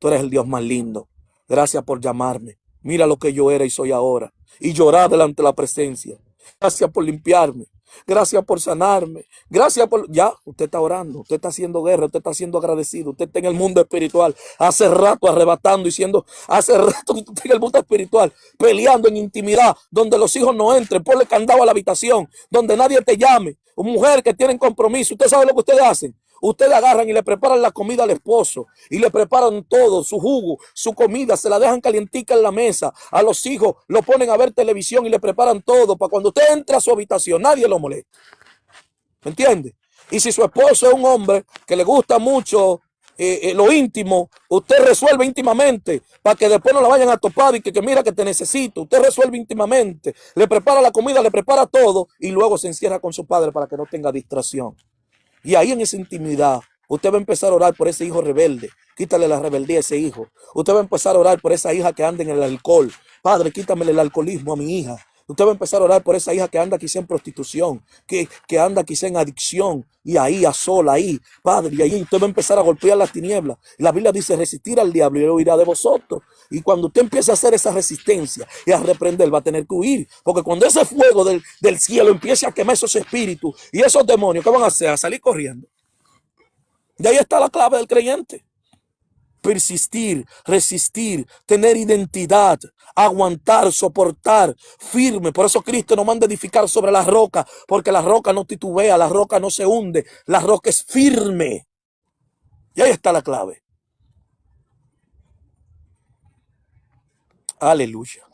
Tú eres el Dios más lindo. Gracias por llamarme. Mira lo que yo era y soy ahora. Y llorar delante de la presencia. Gracias por limpiarme. Gracias por sanarme. Gracias por... Ya, usted está orando. Usted está haciendo guerra. Usted está siendo agradecido. Usted está en el mundo espiritual. Hace rato arrebatando y siendo... Hace rato usted está en el mundo espiritual. Peleando en intimidad. Donde los hijos no entren. Ponle candado a la habitación. Donde nadie te llame. Mujer que tienen compromiso. Usted sabe lo que ustedes hacen. Ustedes agarran y le preparan la comida al esposo y le preparan todo, su jugo, su comida, se la dejan calientica en la mesa. A los hijos lo ponen a ver televisión y le preparan todo para cuando usted entre a su habitación, nadie lo molesta. ¿Me entiende? Y si su esposo es un hombre que le gusta mucho lo íntimo, usted resuelve íntimamente para que después no la vayan a topar y que mira que te necesito. Usted resuelve íntimamente, le prepara la comida, le prepara todo y luego se encierra con su padre para que no tenga distracción. Y ahí en esa intimidad, usted va a empezar a orar por ese hijo rebelde. Quítale la rebeldía a ese hijo. Usted va a empezar a orar por esa hija que anda en el alcohol. Padre, quítamele el alcoholismo a mi hija. Usted va a empezar a orar por esa hija que anda quizá en prostitución, que anda quizá en adicción, y ahí a sola, ahí, Padre, y ahí usted va a empezar a golpear las tinieblas. La Biblia dice resistir al diablo y él huirá de vosotros. Y cuando usted empieza a hacer esa resistencia y a reprender, va a tener que huir. Porque cuando ese fuego del cielo empiece a quemar esos espíritus y esos demonios, ¿qué van a hacer? A salir corriendo. Y ahí está la clave del creyente. Persistir, resistir, tener identidad, aguantar, soportar, firme. Por eso Cristo nos manda edificar sobre la roca, porque la roca no titubea, la roca no se hunde, la roca es firme. Y ahí está la clave. Aleluya.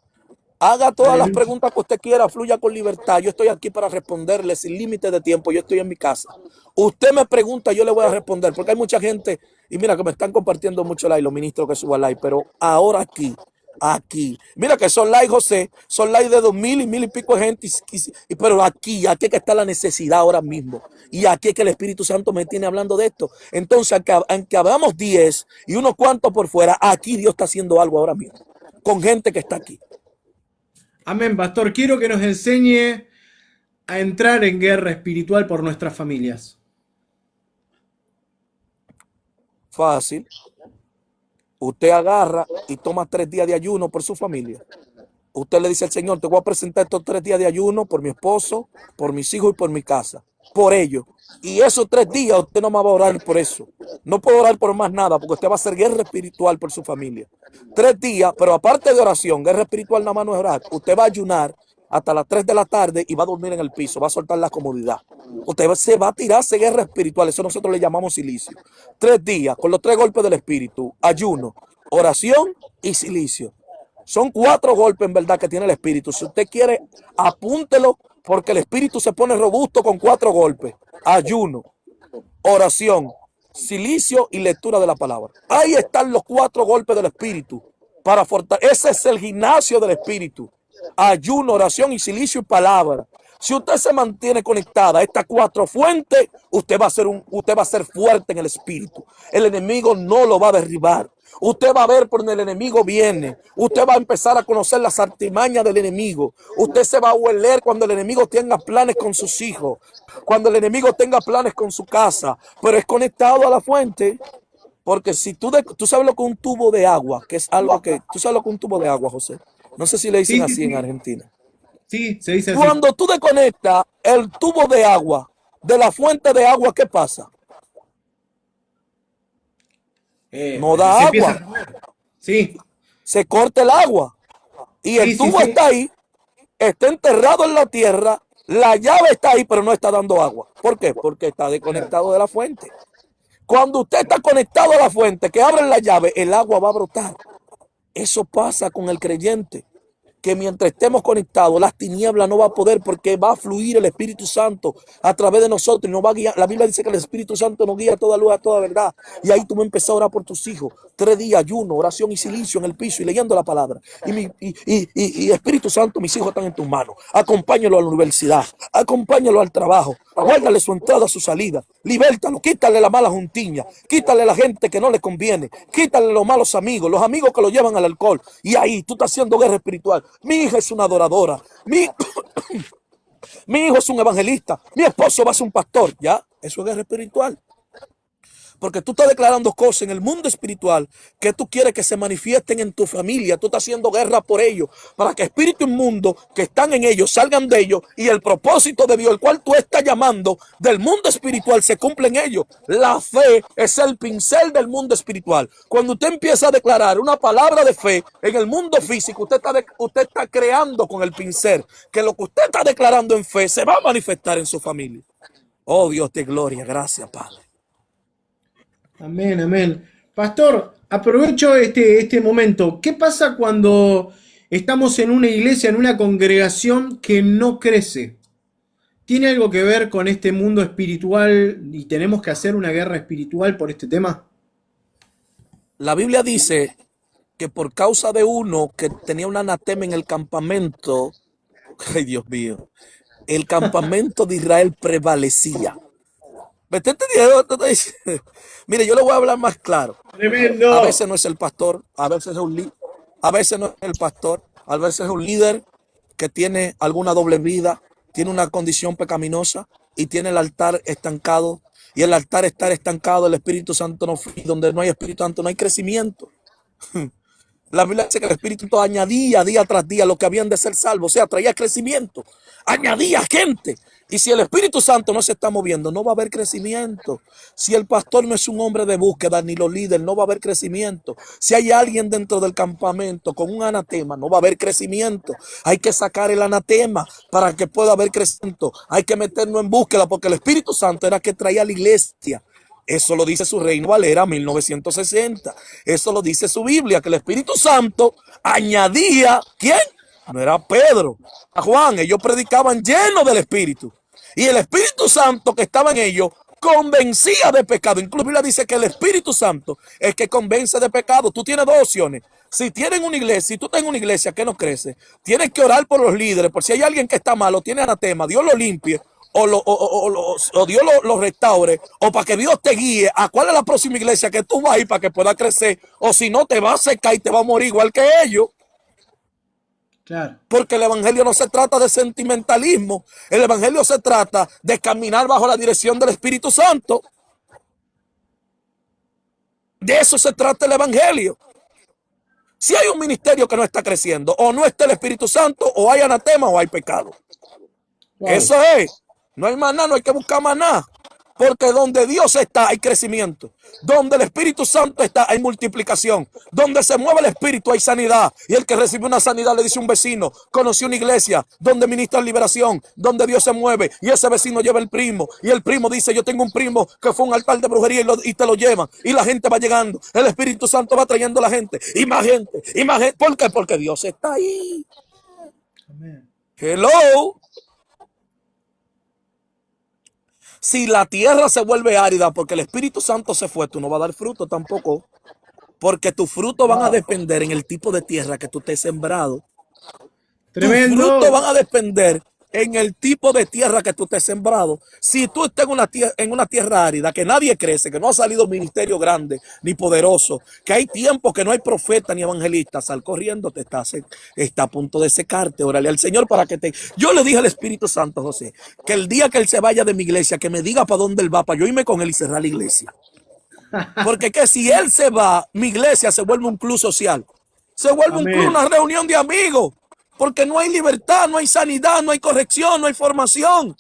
Haga todas las Aleluya. preguntas que usted quiera, fluya con libertad. Yo estoy aquí para responderle sin límite de tiempo. Yo estoy en mi casa. Usted me pregunta, yo le voy a responder, porque hay mucha gente, y mira que me están compartiendo mucho like, los ministros que suban like, pero ahora aquí. Mira que son like, José, son like de 2000 y 1000 y pico de gente, pero aquí es que está la necesidad ahora mismo. Y aquí es que el Espíritu Santo me tiene hablando de esto. Entonces, aunque hablamos 10 y unos cuantos por fuera, aquí Dios está haciendo algo ahora mismo, con gente que está aquí. Amén, pastor. Quiero que nos enseñe a entrar en guerra espiritual por nuestras familias. Fácil. Usted agarra y toma 3 días de ayuno por su familia. Usted le dice al Señor, te voy a presentar estos 3 días de ayuno por mi esposo, por mis hijos y por mi casa. Por ellos. Y esos 3 días usted no me va a orar por eso. No puedo orar por más nada porque usted va a hacer guerra espiritual por su familia. 3 días, pero aparte de oración, guerra espiritual nada más no es orar. Usted va a ayunar hasta las 3 de la tarde y va a dormir en el piso, va a soltar la comodidad. Usted se va a tirarse guerra espiritual, eso nosotros le llamamos silicio. 3 días con los 3 golpes del espíritu, ayuno, oración y silicio. Son 4 golpes en verdad que tiene el espíritu. Si usted quiere, apúntelo porque el espíritu se pone robusto con 4 golpes. Ayuno, oración, silicio y lectura de la palabra. Ahí están los 4 golpes del espíritu para fortalecer. Ese es el gimnasio del espíritu. Ayuno, oración y silicio y palabra. Si usted se mantiene conectada a estas 4 fuentes, usted va a ser fuerte en el espíritu. El enemigo no lo va a derribar. Usted va a ver por donde el enemigo viene. Usted va a empezar a conocer las artimañas del enemigo. Usted se va a hueler cuando el enemigo tenga planes con sus hijos. Cuando el enemigo tenga planes con su casa. Pero es conectado a la fuente. Porque si tú sabes lo que es un tubo de agua, que es algo que, tú sabes lo que es un tubo de agua, José. No sé si le dicen Sí, sí, así en sí. Argentina. Sí, se dice así. Cuando tú desconectas el tubo de agua de la fuente de agua, ¿qué pasa? No da Se empieza agua, a perder. Sí, se corta el agua y sí, el sí, tubo sí. está ahí, está enterrado en la tierra, la llave está ahí, pero no está dando agua. ¿Por qué? Porque está Claro. desconectado de la fuente. Cuando usted está conectado a la fuente, que abren la llave, el agua va a brotar. Eso pasa con el creyente, que mientras estemos conectados, las tinieblas no va a poder, porque va a fluir el Espíritu Santo a través de nosotros y nos va a guiar. La Biblia dice que el Espíritu Santo nos guía a toda luz, a toda verdad. Y ahí tú me empezás a orar por tus hijos. 3 días, ayuno, oración y silicio en el piso y leyendo la palabra. Y Espíritu Santo, mis hijos están en tus manos. Acompáñalo a la universidad, acompáñalo al trabajo, guárdale su entrada, su salida, libértalo, quítale la mala juntiña, quítale la gente que no le conviene, quítale los malos amigos, los amigos que lo llevan al alcohol. Y ahí tú estás haciendo guerra espiritual. Mi hija es una adoradora, mi hijo es un evangelista, mi esposo va a ser un pastor. Ya, eso es guerra espiritual. Porque tú estás declarando cosas en el mundo espiritual que tú quieres que se manifiesten en tu familia. Tú estás haciendo guerra por ellos, para que espíritu inmundo que están en ellos salgan de ellos y el propósito de Dios, el cual tú estás llamando del mundo espiritual, se cumple en ellos. La fe es el pincel del mundo espiritual. Cuando usted empieza a declarar una palabra de fe en el mundo físico, usted está creando con el pincel que lo que usted está declarando en fe se va a manifestar en su familia. Oh, Dios de gloria, gracias, Padre. Amén, amén. Pastor, aprovecho este momento. ¿Qué pasa cuando estamos en una iglesia, en una congregación que no crece? ¿Tiene algo que ver con este mundo espiritual y tenemos que hacer una guerra espiritual por este tema? La Biblia dice que por causa de uno que tenía un anatema en el campamento, ay Dios mío, el campamento de Israel prevalecía. ¿Me está entendiendo? Mire, yo le voy a hablar más claro. A Tremendo. veces no es el pastor, a veces es un líder, a veces no es el pastor, a veces es un líder que tiene alguna doble vida, tiene una condición pecaminosa y tiene el altar estancado. Y el altar está estancado, el Espíritu Santo no fluye, donde no hay Espíritu Santo no hay crecimiento. La Biblia dice que el Espíritu Santo añadía día tras día lo que habían de ser salvos, o sea, traía crecimiento, añadía gente. Y si el Espíritu Santo no se está moviendo, no va a haber crecimiento. Si el pastor no es un hombre de búsqueda, ni los líderes, no va a haber crecimiento. Si hay alguien dentro del campamento con un anatema, no va a haber crecimiento. Hay que sacar el anatema para que pueda haber crecimiento. Hay que meternos en búsqueda, porque el Espíritu Santo era que traía a la iglesia. Eso lo dice su Reina Valera 1960. Eso lo dice su Biblia, que el Espíritu Santo añadía, ¿quién? No era Pedro, a Juan. Ellos predicaban llenos del Espíritu. Y el Espíritu Santo que estaba en ellos convencía de pecado. Incluso la Biblia dice que el Espíritu Santo es que convence de pecado. Tú tienes dos opciones. Si tienes una iglesia, si tú tienes una iglesia que no crece, tienes que orar por los líderes, por si hay alguien que está malo, tiene anatema, Dios lo limpie, o Dios lo restaure, o para que Dios te guíe a cuál es la próxima iglesia que tú vas a ir para que pueda crecer, o si no te va a secar y te va a morir igual que ellos. Claro. Porque el evangelio no se trata de sentimentalismo, el evangelio se trata de caminar bajo la dirección del Espíritu Santo. De eso se trata el evangelio. Si hay un ministerio que no está creciendo, o no está el Espíritu Santo, o hay anatema o hay pecado. Wow. Eso es. No hay más nada, no hay que buscar más nada. Porque donde Dios está hay crecimiento. Donde el Espíritu Santo está hay multiplicación. Donde se mueve el Espíritu hay sanidad. Y el que recibe una sanidad le dice a un vecino, conocí una iglesia donde ministra liberación, donde Dios se mueve. Y ese vecino lleva el primo. Y el primo dice, yo tengo un primo que fue un altar de brujería y te lo llevan. Y la gente va llegando. El Espíritu Santo va trayendo a la gente. Y más gente, y más gente. ¿Por qué? Porque Dios está ahí. Amén. Hello. Si la tierra se vuelve árida porque el Espíritu Santo se fue, tú no vas a dar fruto tampoco. Porque tus frutos van a depender en el tipo de tierra que tú estés sembrado. Tus frutos van Tremendo. a depender en el tipo de tierra que tú estés sembrado. Si tú estás en una tierra árida, que nadie crece, que no ha salido ministerio grande ni poderoso, que hay tiempo que no hay profeta ni evangelista, sal corriendo, está a punto de secarte. Órale al Señor para que te... Yo le dije al Espíritu Santo, José, que el día que Él se vaya de mi iglesia, que me diga para dónde Él va, para yo irme con Él y cerrar la iglesia. Porque que si él se va, mi iglesia se vuelve un club social. Se vuelve un club, Amén. una reunión de amigos. Porque no hay libertad, no hay sanidad, no hay corrección, no hay formación.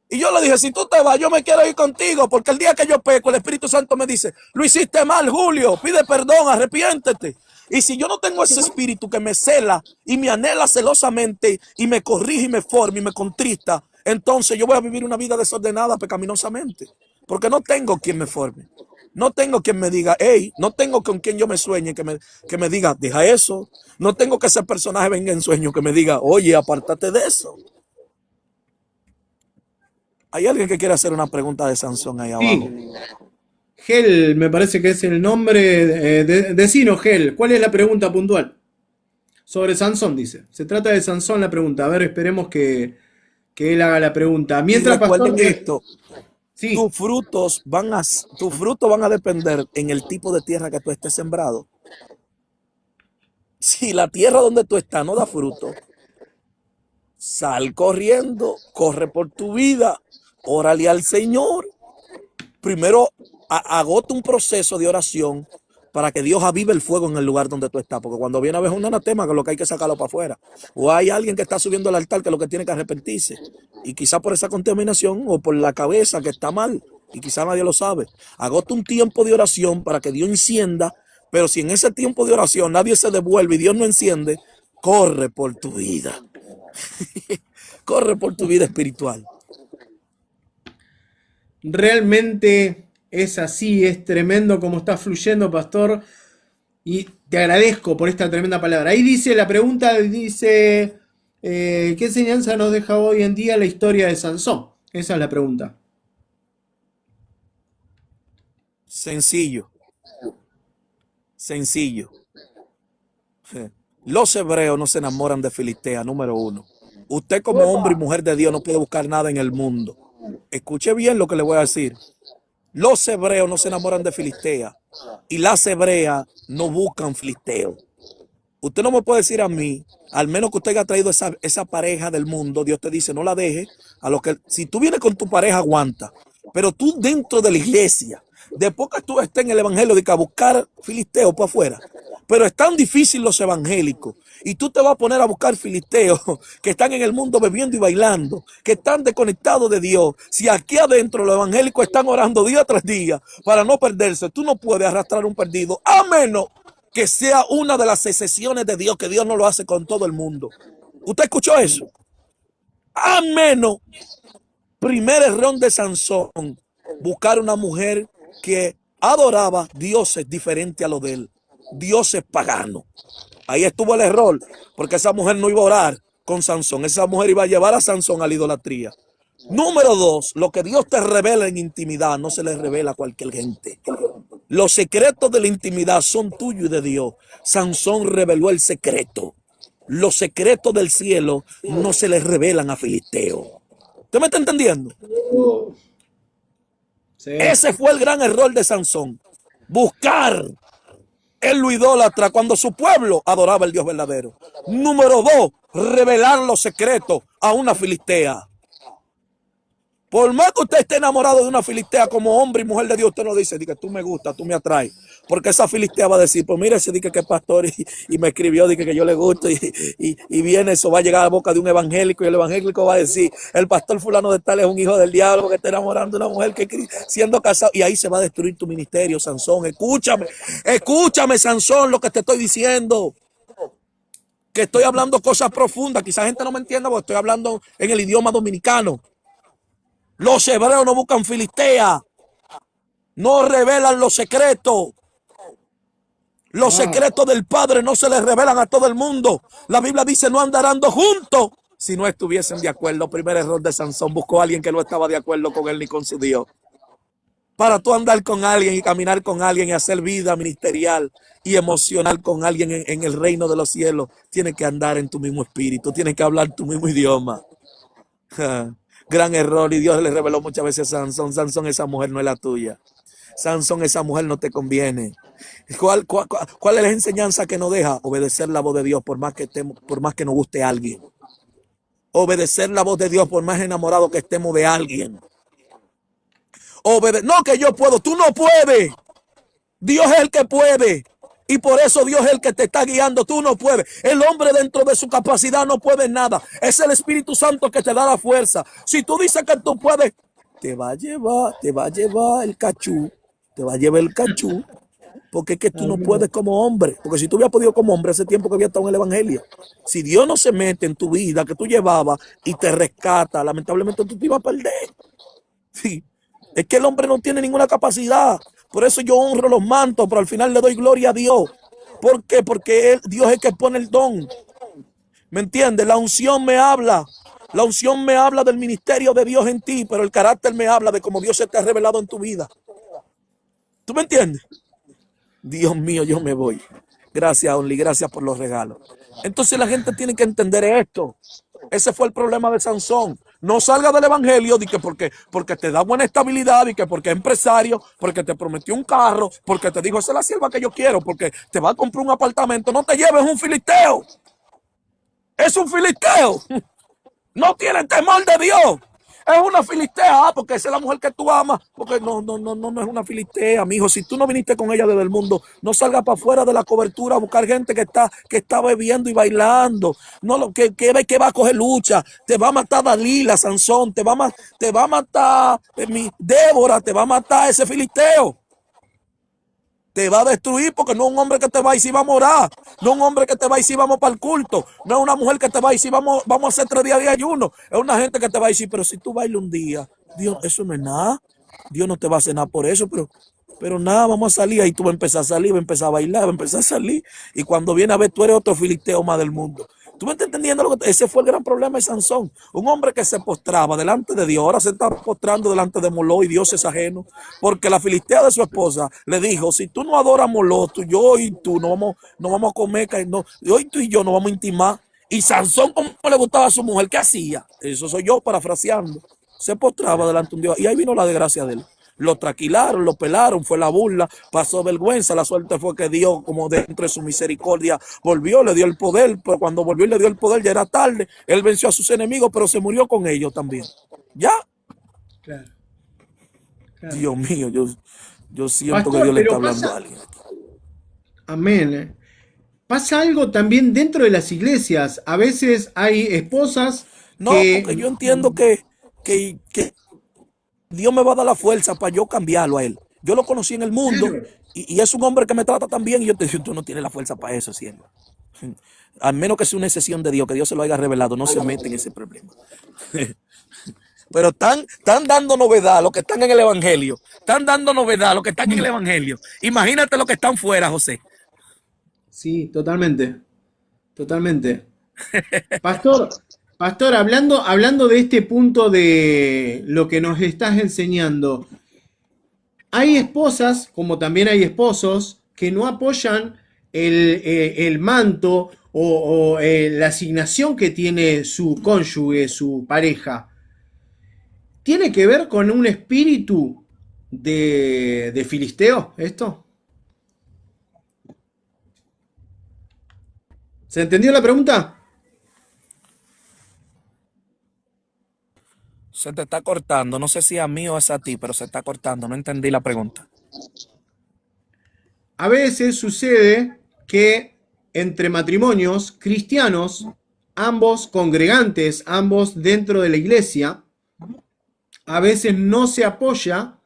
Y yo le dije, si tú te vas, yo me quiero ir contigo, porque el día que yo peco, el Espíritu Santo me dice, lo hiciste mal, Julio, pide perdón, arrepiéntete. Y si yo no tengo ese espíritu que me cela y me anhela celosamente y me corrige y me forma y me contrista, entonces yo voy a vivir una vida desordenada pecaminosamente, porque no tengo quien me forme. No tengo quien me diga, hey, no tengo con quien yo me sueñe, que me diga, deja eso. No tengo que ese personaje venga en sueño que me diga, oye, apártate de eso. ¿Hay alguien que quiera hacer una pregunta de Sansón ahí abajo? Sí, Gel, me parece que es el nombre. Decinos, Gel, ¿cuál es la pregunta puntual? Sobre Sansón, dice. Se trata de Sansón la pregunta. A ver, esperemos que él haga la pregunta. Y Mientras, pastor, recuerden esto, sí, tus frutos van a depender en el tipo de tierra que tú estés sembrado. Si la tierra donde tú estás no da fruto, sal corriendo, corre por tu vida, órale al Señor. Primero, agota un proceso de oración para que Dios avive el fuego en el lugar donde tú estás. Porque cuando viene a ver un anatema, que lo que hay que sacarlo para afuera. O hay alguien que está subiendo al altar que lo que tiene que arrepentirse. Y quizá por esa contaminación o por la cabeza que está mal. Y quizá nadie lo sabe. Agota un tiempo de oración para que Dios encienda. Pero si en ese tiempo de oración nadie se devuelve y Dios no enciende, corre por tu vida. Corre por tu vida espiritual. realmente es así, es tremendo como está fluyendo, pastor. Y te agradezco por esta tremenda palabra. Ahí dice la pregunta, dice, ¿qué enseñanza nos deja hoy en día la historia de Sansón? Esa es la pregunta. Sencillo, sencillo. Los hebreos no se enamoran de Filistea, número uno. Usted como hombre y mujer de Dios no puede buscar nada en el mundo. Escuche bien lo que le voy a decir. Los hebreos no se enamoran de Filistea y las hebreas no buscan filisteo. Usted no me puede decir a mí, al menos que usted haya traído esa pareja del mundo, Dios te dice, no la deje. Si tú vienes con tu pareja, aguanta. Pero tú dentro de la iglesia, después que tú estés en el evangelio, de que a buscar filisteos por afuera. Pero es tan difícil los evangélicos. Y tú te vas a poner a buscar filisteos que están en el mundo bebiendo y bailando, que están desconectados de Dios. Si aquí adentro los evangélicos están orando día tras día para no perderse, tú no puedes arrastrar un perdido, a menos que sea una de las excepciones de Dios, que Dios no lo hace con todo el mundo. ¿Usted escuchó eso? A menos, primer error de Sansón, buscar una mujer que adoraba dioses diferentes a los de él, dioses paganos. Ahí estuvo el error, porque esa mujer no iba a orar con Sansón, esa mujer iba a llevar a Sansón a la idolatría. Número dos, lo que Dios te revela en intimidad no se le revela a cualquier gente. Los secretos de la intimidad son tuyos y de Dios. Sansón reveló el secreto. Los secretos del cielo no se les revelan a Filisteo. ¿Usted me está entendiendo? Sí. Ese fue el gran error de Sansón. Buscar el lo idólatra cuando su pueblo adoraba al Dios verdadero. Número dos, revelar los secretos a una filistea. Por más que usted esté enamorado de una filistea, como hombre y mujer de Dios, usted no dice, que tú me gusta, tú me atraes. Porque esa filistea va a decir, pues mira, ese dice que es pastor y me escribió, dice que yo le gusto y viene, eso va a llegar a la boca de un evangélico y el evangélico va a decir, el pastor fulano de tal es un hijo del diablo porque está enamorando de una mujer que siendo casado, y ahí se va a destruir tu ministerio, Sansón. Escúchame, Sansón, lo que te estoy diciendo. Que estoy hablando cosas profundas, quizás gente no me entienda porque estoy hablando en el idioma dominicano. Los hebreos no buscan filistea, no revelan los secretos. Los secretos del Padre no se les revelan a todo el mundo. La Biblia dice, no andarán juntos si no estuviesen de acuerdo. Primer error de Sansón, buscó a alguien que no estaba de acuerdo con él ni con su Dios. Para tú andar con alguien y caminar con alguien y hacer vida ministerial y emocional con alguien en el reino de los cielos, tienes que andar en tu mismo espíritu, tienes que hablar tu mismo idioma. Gran error, y Dios le reveló muchas veces a Sansón, Sansón, esa mujer no es la tuya. Sansón, esa mujer no te conviene. ¿Cuál es la enseñanza que nos deja? Obedecer la voz de Dios por más que nos guste a alguien. Obedecer la voz de Dios por más enamorado que estemos de alguien. No, que yo puedo. Tú no puedes. Dios es el que puede. Y por eso Dios es el que te está guiando. Tú no puedes. El hombre dentro de su capacidad no puede nada. Es el Espíritu Santo que te da la fuerza. Si tú dices que tú puedes, te va a llevar el cachú. Te va a llevar el cachú. Porque es que tú no puedes como hombre. Porque si tú hubieras podido como hombre hace tiempo que había estado en el evangelio. Si Dios no se mete en tu vida que tú llevabas y te rescata, lamentablemente tú te ibas a perder. Sí. Es que el hombre no tiene ninguna capacidad. Por eso yo honro los mantos, pero al final le doy gloria a Dios. ¿Por qué? Porque Dios es el que pone el don. ¿Me entiendes? La unción me habla. La unción me habla del ministerio de Dios en ti, pero el carácter me habla de cómo Dios se te ha revelado en tu vida. ¿Tú me entiendes? Dios mío, yo me voy. Gracias, Only, gracias por los regalos. Entonces la gente tiene que entender esto. Ese fue el problema de Sansón. No salga del evangelio de que porque te da buena estabilidad y que porque es empresario, porque te prometió un carro, porque te dijo, esa es la sierva que yo quiero, porque te va a comprar un apartamento. No te lleves un filisteo. Es un filisteo. No tiene temor de Dios. Es una filistea, porque esa es la mujer que tú amas. Porque no es una filistea, mijo. Si tú no viniste con ella desde el mundo, no salgas para afuera de la cobertura a buscar gente que está bebiendo y bailando. No, que va a coger lucha. Te va a matar Dalila, Sansón. Te va a matar Débora. Te va a matar ese filisteo. Te va a destruir porque no es un hombre que te va a decir vamos a orar, no es un hombre que te va a decir vamos para el culto, no es una mujer que te va a decir vamos a hacer 3 días de ayuno, es una gente que te va a decir, pero si tú bailas un día, Dios, eso no es nada, Dios no te va a hacer nada por eso, pero nada, vamos a salir, ahí tú vas a empezar a salir, vas a empezar a bailar, vas a empezar a salir, y cuando viene a ver tú eres otro filisteo más del mundo. ¿Tú me estás entendiendo? Ese fue el gran problema de Sansón. Un hombre que se postraba delante de Dios, ahora se está postrando delante de Moló y Dios es ajeno. Porque la filistea de su esposa le dijo, si tú no adoras a Moló, yo y tú no vamos a comer, hoy tú y yo no vamos a intimar. Y Sansón, como le gustaba a su mujer, ¿qué hacía? Eso soy yo parafraseando. Se postraba delante de un Dios. Y ahí vino la desgracia de él. Lo traquilaron, lo pelaron, fue la burla, pasó vergüenza. La suerte fue que Dios, como dentro de su misericordia, volvió, le dio el poder. Pero cuando volvió y le dio el poder, ya era tarde. Él venció a sus enemigos, pero se murió con ellos también. ¿Ya? Claro. Dios mío, yo siento Pastor, que Dios le está hablando a alguien. Amén. Pasa algo también dentro de las iglesias. A veces hay esposas porque yo entiendo que Dios me va a dar la fuerza para yo cambiarlo a él. Yo lo conocí en el mundo y es un hombre que me trata tan bien y yo te digo, tú no tienes la fuerza para eso, siervo. Al menos que sea una excepción de Dios, que Dios se lo haya revelado, no se mete en ese problema. Pero están dando novedad los que están en el evangelio. Están dando novedad los que están en el evangelio. Imagínate los que están fuera, José. Sí, totalmente. Totalmente. Pastor, hablando de este punto de lo que nos estás enseñando, hay esposas, como también hay esposos, que no apoyan el manto o la asignación que tiene su cónyuge, su pareja. ¿Tiene que ver con un espíritu de filisteo esto? ¿Se entendió la pregunta? Se te está cortando. No sé si a mí o es a ti, pero se está cortando. No entendí la pregunta. A veces sucede que entre matrimonios cristianos, ambos congregantes, ambos dentro de la iglesia, a veces no se apoya,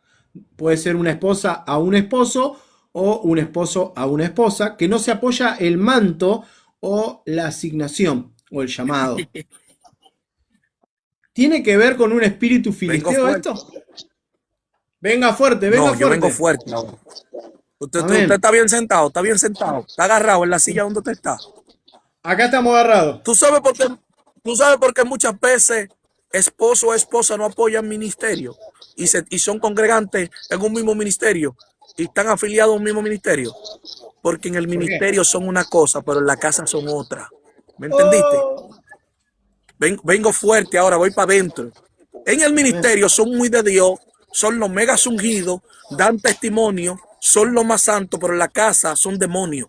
puede ser una esposa a un esposo o un esposo a una esposa, que no se apoya el manto o la asignación o el llamado. ¿Tiene que ver con un espíritu filisteo esto? Venga fuerte, venga fuerte. No, yo vengo fuerte. No. Usted está bien sentado, está agarrado en la silla donde usted está. Acá estamos agarrados. ¿Tú sabes por qué muchas veces esposo o esposa no apoyan ministerio y son congregantes en un mismo ministerio y están afiliados a un mismo ministerio? Porque en el ministerio son una cosa, pero en la casa son otra. ¿Me entendiste? Vengo fuerte ahora, voy para adentro. En el ministerio son muy de Dios, son los megas ungidos, dan testimonio, son los más santos, pero en la casa son demonios.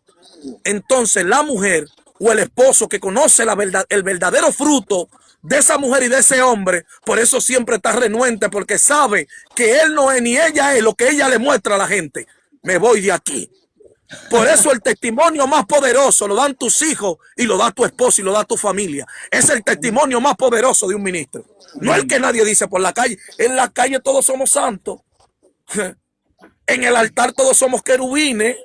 Entonces la mujer o el esposo que conoce el verdadero fruto de esa mujer y de ese hombre, por eso siempre está renuente, porque sabe que él no es ni ella es lo que ella le muestra a la gente. Me voy de aquí. Por eso el testimonio más poderoso lo dan tus hijos y lo da tu esposo y lo da tu familia. Es el testimonio más poderoso de un ministro. No el que nadie dice por la calle. En la calle todos somos santos. En el altar todos somos querubines.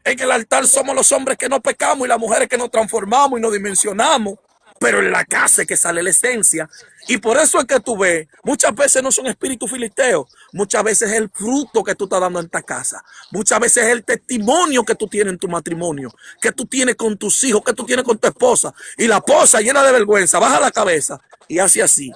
En el altar somos los hombres que no pecamos y las mujeres que nos transformamos y nos dimensionamos. Pero en la casa es que sale la esencia. Y por eso es que tú ves, muchas veces no son espíritus filisteos, muchas veces es el fruto que tú estás dando en esta casa, muchas veces es el testimonio que tú tienes en tu matrimonio, que tú tienes con tus hijos, que tú tienes con tu esposa, y la esposa llena de vergüenza, baja la cabeza y hace así.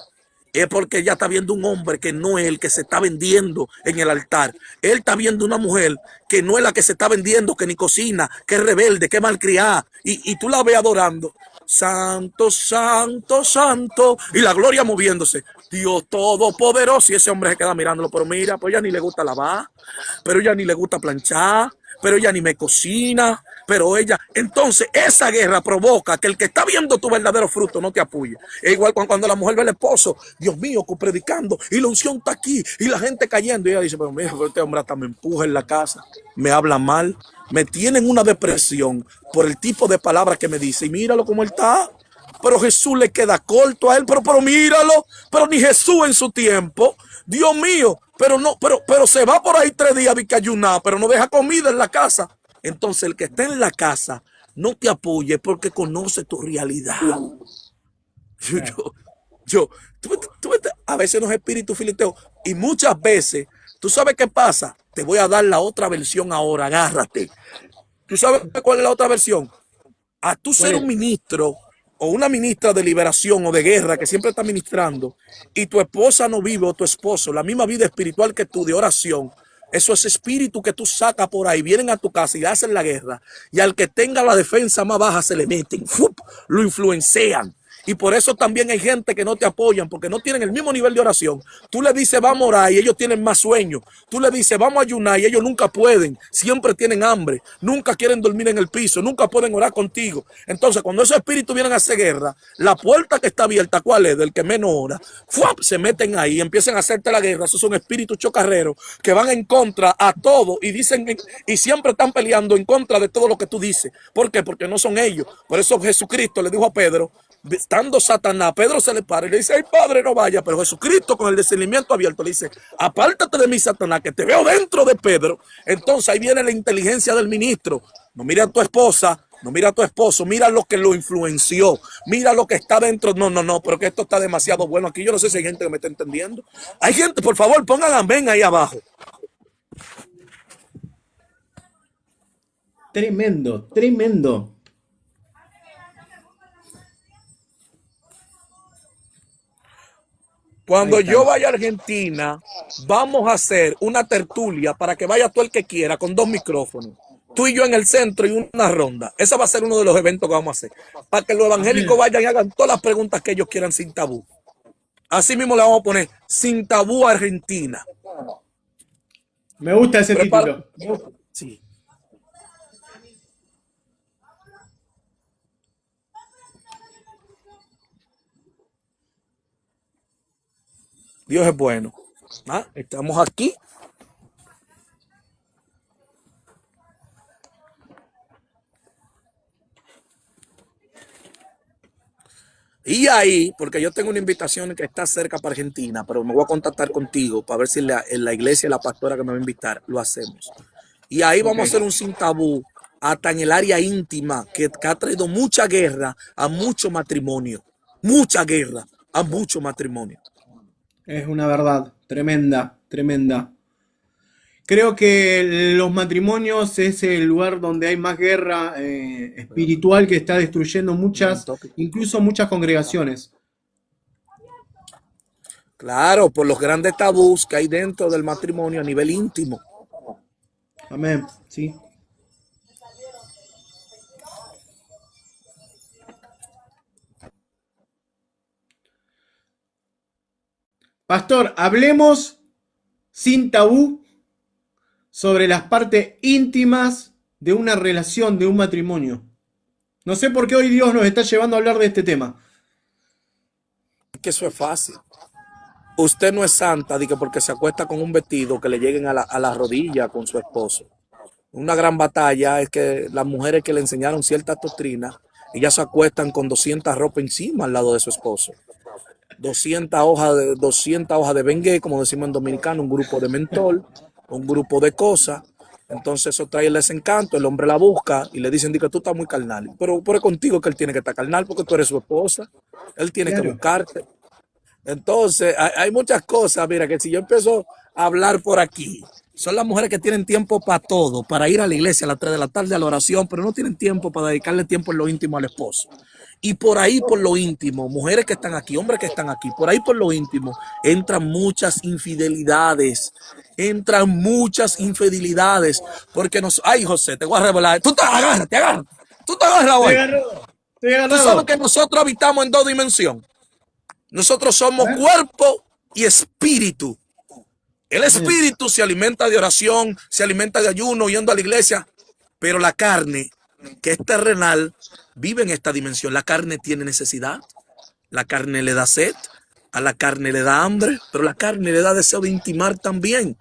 Es porque ella está viendo un hombre que no es el que se está vendiendo en el altar. Él está viendo una mujer que no es la que se está vendiendo, que ni cocina, que es rebelde, que es malcriada. Y tú la ves adorando. Santo, santo, santo. Y la gloria moviéndose. Dios todopoderoso. Y ese hombre se queda mirándolo. Pero mira, pues ella ni le gusta lavar. Pero ella ni le gusta planchar. Pero ella ni me cocina. Pero ella, entonces esa guerra provoca que el que está viendo tu verdadero fruto no te apoye. Es igual cuando la mujer ve al esposo, Dios mío, predicando, y la unción está aquí, y la gente cayendo, y ella dice, pero mira, este hombre hasta me empuja en la casa, me habla mal, me tiene en una depresión por el tipo de palabras que me dice, y míralo cómo él está. Pero Jesús le queda corto a él, pero míralo, pero ni Jesús en su tiempo, Dios mío, pero se va por ahí 3 días de que ayunar, pero no deja comida en la casa. Entonces el que está en la casa no te apoye porque conoce tu realidad. A veces no es espíritu filisteo y muchas veces, ¿tú sabes qué pasa? Te voy a dar la otra versión ahora, agárrate. ¿Tú sabes cuál es la otra versión? A tú ser un ministro o una ministra de liberación o de guerra que siempre está ministrando y tu esposa no vive o tu esposo la misma vida espiritual que tú de oración. Eso es espíritu que tú sacas por ahí, vienen a tu casa y hacen la guerra. Y al que tenga la defensa más baja se le meten, ¡fup! Lo influencian. Y por eso también hay gente que no te apoyan porque no tienen el mismo nivel de oración. Tú le dices vamos a orar y ellos tienen más sueño. Tú le dices vamos a ayunar y ellos nunca pueden. Siempre tienen hambre. Nunca quieren dormir en el piso. Nunca pueden orar contigo. Entonces cuando esos espíritus vienen a hacer guerra, la puerta que está abierta, ¿cuál es? Del que menos ora. ¡Fuap! Se meten ahí y empiezan a hacerte la guerra. Esos son espíritus chocarreros que van en contra a todo y dicen y siempre están peleando en contra de todo lo que tú dices. ¿Por qué? Porque no son ellos. Por eso Jesucristo le dijo a Pedro, estando Satanás, Pedro se le para y le dice, ay Padre, no vaya, pero Jesucristo con el discernimiento abierto le dice, apártate de mí, Satanás, que te veo dentro de Pedro. Entonces ahí viene la inteligencia del ministro. No mira a tu esposa, no mira a tu esposo, mira lo que lo influenció, mira lo que está dentro. No, pero que esto está demasiado bueno aquí. Yo no sé si hay gente que me está entendiendo. Hay gente, por favor, pongan amén ahí abajo. Tremendo, tremendo. Cuando yo vaya a Argentina, vamos a hacer una tertulia para que vaya todo el que quiera con 2 micrófonos. Tú y yo en el centro y una ronda. Ese va a ser uno de los eventos que vamos a hacer. Para que los evangélicos vayan y hagan todas las preguntas que ellos quieran sin tabú. Así mismo le vamos a poner Sin Tabú Argentina. Me gusta ese título. Sí. Dios es bueno. Estamos aquí. Y ahí, porque yo tengo una invitación que está cerca para Argentina, pero me voy a contactar contigo para ver si en la iglesia la pastora que me va a invitar lo hacemos. Y ahí vamos a hacer un sin tabú, hasta en el área íntima, que ha traído mucha guerra a mucho matrimonio. Mucha guerra a mucho matrimonio. Es una verdad, tremenda, tremenda. Creo que los matrimonios es el lugar donde hay más guerra espiritual que está destruyendo incluso muchas congregaciones. Claro, por los grandes tabús que hay dentro del matrimonio a nivel íntimo. Amén, sí. Pastor, hablemos sin tabú sobre las partes íntimas de una relación, de un matrimonio. No sé por qué hoy Dios nos está llevando a hablar de este tema. que eso es fácil. Usted no es santa de que porque se acuesta con un vestido que le lleguen a la rodilla con su esposo. Una gran batalla es que las mujeres que le enseñaron ciertas doctrinas, ellas se acuestan con 200 ropas encima al lado de su esposo. 200 hojas de bengué, como decimos en dominicano, un grupo de mentol, un grupo de cosas. Entonces eso trae el desencanto, el hombre la busca y le dicen que tú estás muy carnal. Pero es contigo que él tiene que estar carnal porque tú eres su esposa. Él tiene que Claro. buscarte. Entonces, hay muchas cosas, mira, que si yo empiezo a hablar por aquí, son las mujeres que tienen tiempo para todo, para ir a la iglesia a las 3 de la tarde a la oración, pero no tienen tiempo para dedicarle tiempo en lo íntimo al esposo. Y por ahí, por lo íntimo, mujeres que están aquí, hombres que están aquí, por ahí por lo íntimo, entran muchas infidelidades. Entran muchas infidelidades. Porque nos. Ay, José, te voy a revelar. Tú te agarras, te agarras. Tú te agarras Estoy hoy. agarrado. Estoy Tú sabes agarrado. que nosotros habitamos en 2 dimensiones. Nosotros somos ¿Eh? cuerpo y espíritu. El Amén. espíritu se alimenta de oración, se alimenta de ayuno, yendo a la iglesia, pero la carne, que es terrenal, vive en esta dimensión. La carne tiene necesidad, la carne le da sed, a la carne le da hambre, pero la carne le da deseo de intimar también.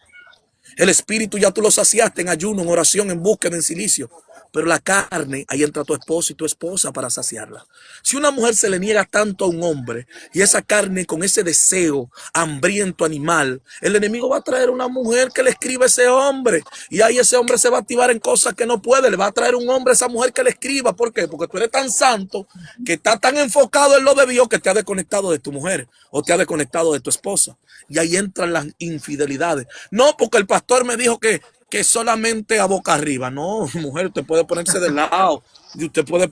El espíritu ya tú lo saciaste en ayuno, en oración, en búsqueda, en silicio. Pero la carne, ahí entra tu esposo y tu esposa para saciarla. Si una mujer se le niega tanto a un hombre y esa carne con ese deseo hambriento animal, el enemigo va a traer una mujer que le escriba a ese hombre y ahí ese hombre se va a activar en cosas que no puede. Le va a traer un hombre a esa mujer que le escriba. ¿Por qué? Porque tú eres tan santo, que estás tan enfocado en lo de Dios, que te ha desconectado de tu mujer o te ha desconectado de tu esposa. Y ahí entran las infidelidades. No porque el pastor me dijo que solamente a boca arriba. No, mujer, usted puede ponerse de lado. Y usted puede.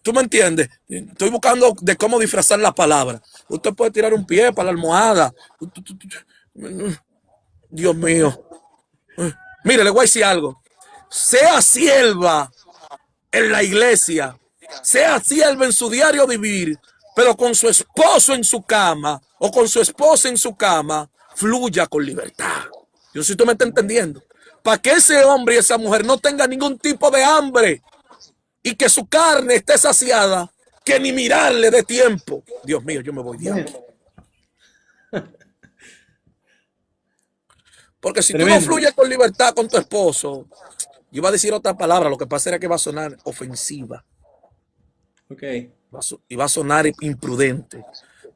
¿Tú me entiendes? Estoy buscando de cómo disfrazar la palabra. Usted puede tirar un pie para la almohada. Dios mío. Mire, le voy a decir algo. Sea sierva en la iglesia, sea sierva en su diario vivir, pero con su esposo en su cama o con su esposa en su cama, fluya con libertad. Yo sé si tú me estás entendiendo. Para que ese hombre y esa mujer no tengan ningún tipo de hambre y que su carne esté saciada, que ni mirarle de tiempo. Dios mío, yo me voy de aquí. Amén. Porque si tú no Tremendo. fluyes con libertad con tu esposo, yo iba a decir otra palabra, lo que pasa era que va a sonar ofensiva. Ok. Y va a sonar imprudente,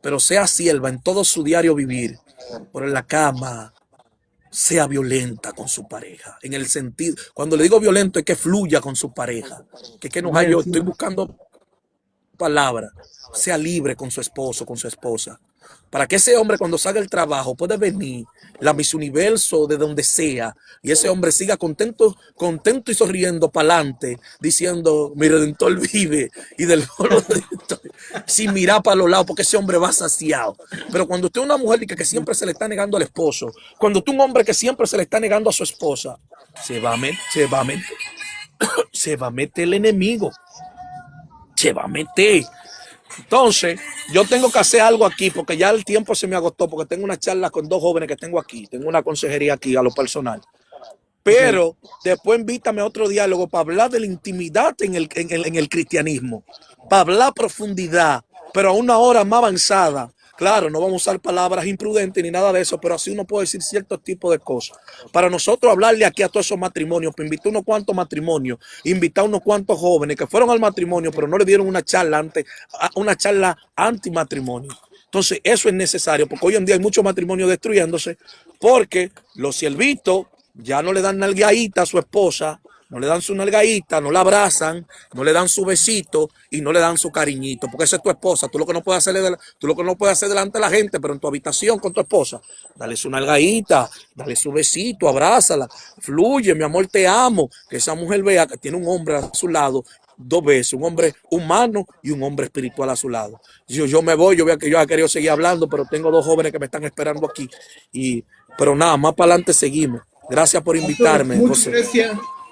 pero sea sierva en todo su diario vivir, por en la cama, sea violenta con su pareja. En el sentido, cuando le digo violento, es que fluya con su pareja, que no hay, Amén. yo Sí. estoy buscando palabra, sea libre con su esposo, con su esposa. Para que ese hombre cuando salga del trabajo pueda venir, la Miss Universo de donde sea, y ese hombre siga contento, contento y sonriendo para adelante, diciendo, mi Redentor vive, y del Redentor, sin mirar para los lados, porque ese hombre va saciado. Pero cuando usted es una mujer que siempre se le está negando al esposo, cuando usted es un hombre que siempre se le está negando a su esposa, se va a meter el enemigo, se va a meter. Entonces, yo tengo que hacer algo aquí porque ya el tiempo se me agotó, porque tengo una charla con 2 jóvenes que tengo aquí, tengo una consejería aquí a lo personal. Ok. Pero después invítame a otro diálogo para hablar de la intimidad en el cristianismo, para hablar profundidad, pero a una hora más avanzada. Claro, no vamos a usar palabras imprudentes ni nada de eso, pero así uno puede decir ciertos tipos de cosas. Para nosotros hablarle aquí a todos esos matrimonios, para invitar unos cuantos matrimonios, invitar unos cuantos jóvenes que fueron al matrimonio, pero no le dieron una charla anti-matrimonio. Entonces, eso es necesario, porque hoy en día hay muchos matrimonios destruyéndose, porque los siervitos ya no le dan nalgadita a su esposa, no le dan su nalgadita, no la abrazan, no le dan su besito y no le dan su cariñito, porque esa es tu esposa. Tú lo que no puedes hacer delante de la gente, pero en tu habitación con tu esposa, dale su nalgadita, dale su besito, abrázala, fluye, mi amor, te amo. Que esa mujer vea que tiene un hombre a su lado 2 veces, un hombre humano y un hombre espiritual a su lado. Yo me voy, yo veo que yo he querido seguir hablando, pero tengo 2 jóvenes que me están esperando aquí. Pero nada, más para adelante seguimos. Gracias por Pastor, invitarme, José.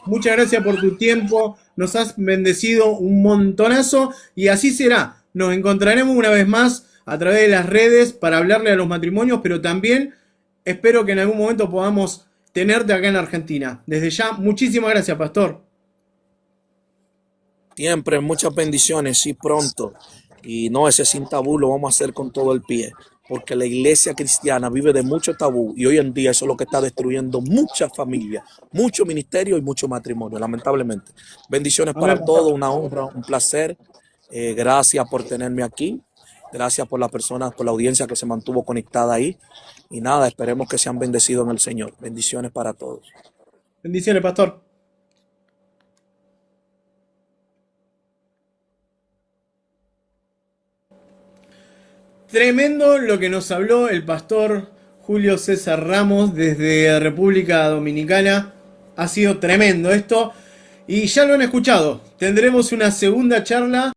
muchas gracias por tu tiempo, nos has bendecido un montonazo y así será. Nos encontraremos una vez más a través de las redes para hablarle a los matrimonios, pero también espero que en algún momento podamos tenerte acá en Argentina. Desde ya, muchísimas gracias, Pastor. Siempre muchas bendiciones y pronto. Y no, ese sin tabú lo vamos a hacer con todo el pie, porque la iglesia cristiana vive de mucho tabú y hoy en día eso es lo que está destruyendo muchas familias, mucho ministerio y mucho matrimonio, lamentablemente. Bendiciones para Amén, todos, pastor. una honra, un placer. Gracias por tenerme aquí, gracias por las personas, por la audiencia que se mantuvo conectada ahí. Y nada, esperemos que sean bendecidos en el Señor. Bendiciones para todos. Bendiciones, pastor. Tremendo lo que nos habló el pastor Julio César Ramos desde República Dominicana. Ha sido tremendo esto. Y ya lo han escuchado. Tendremos una segunda charla.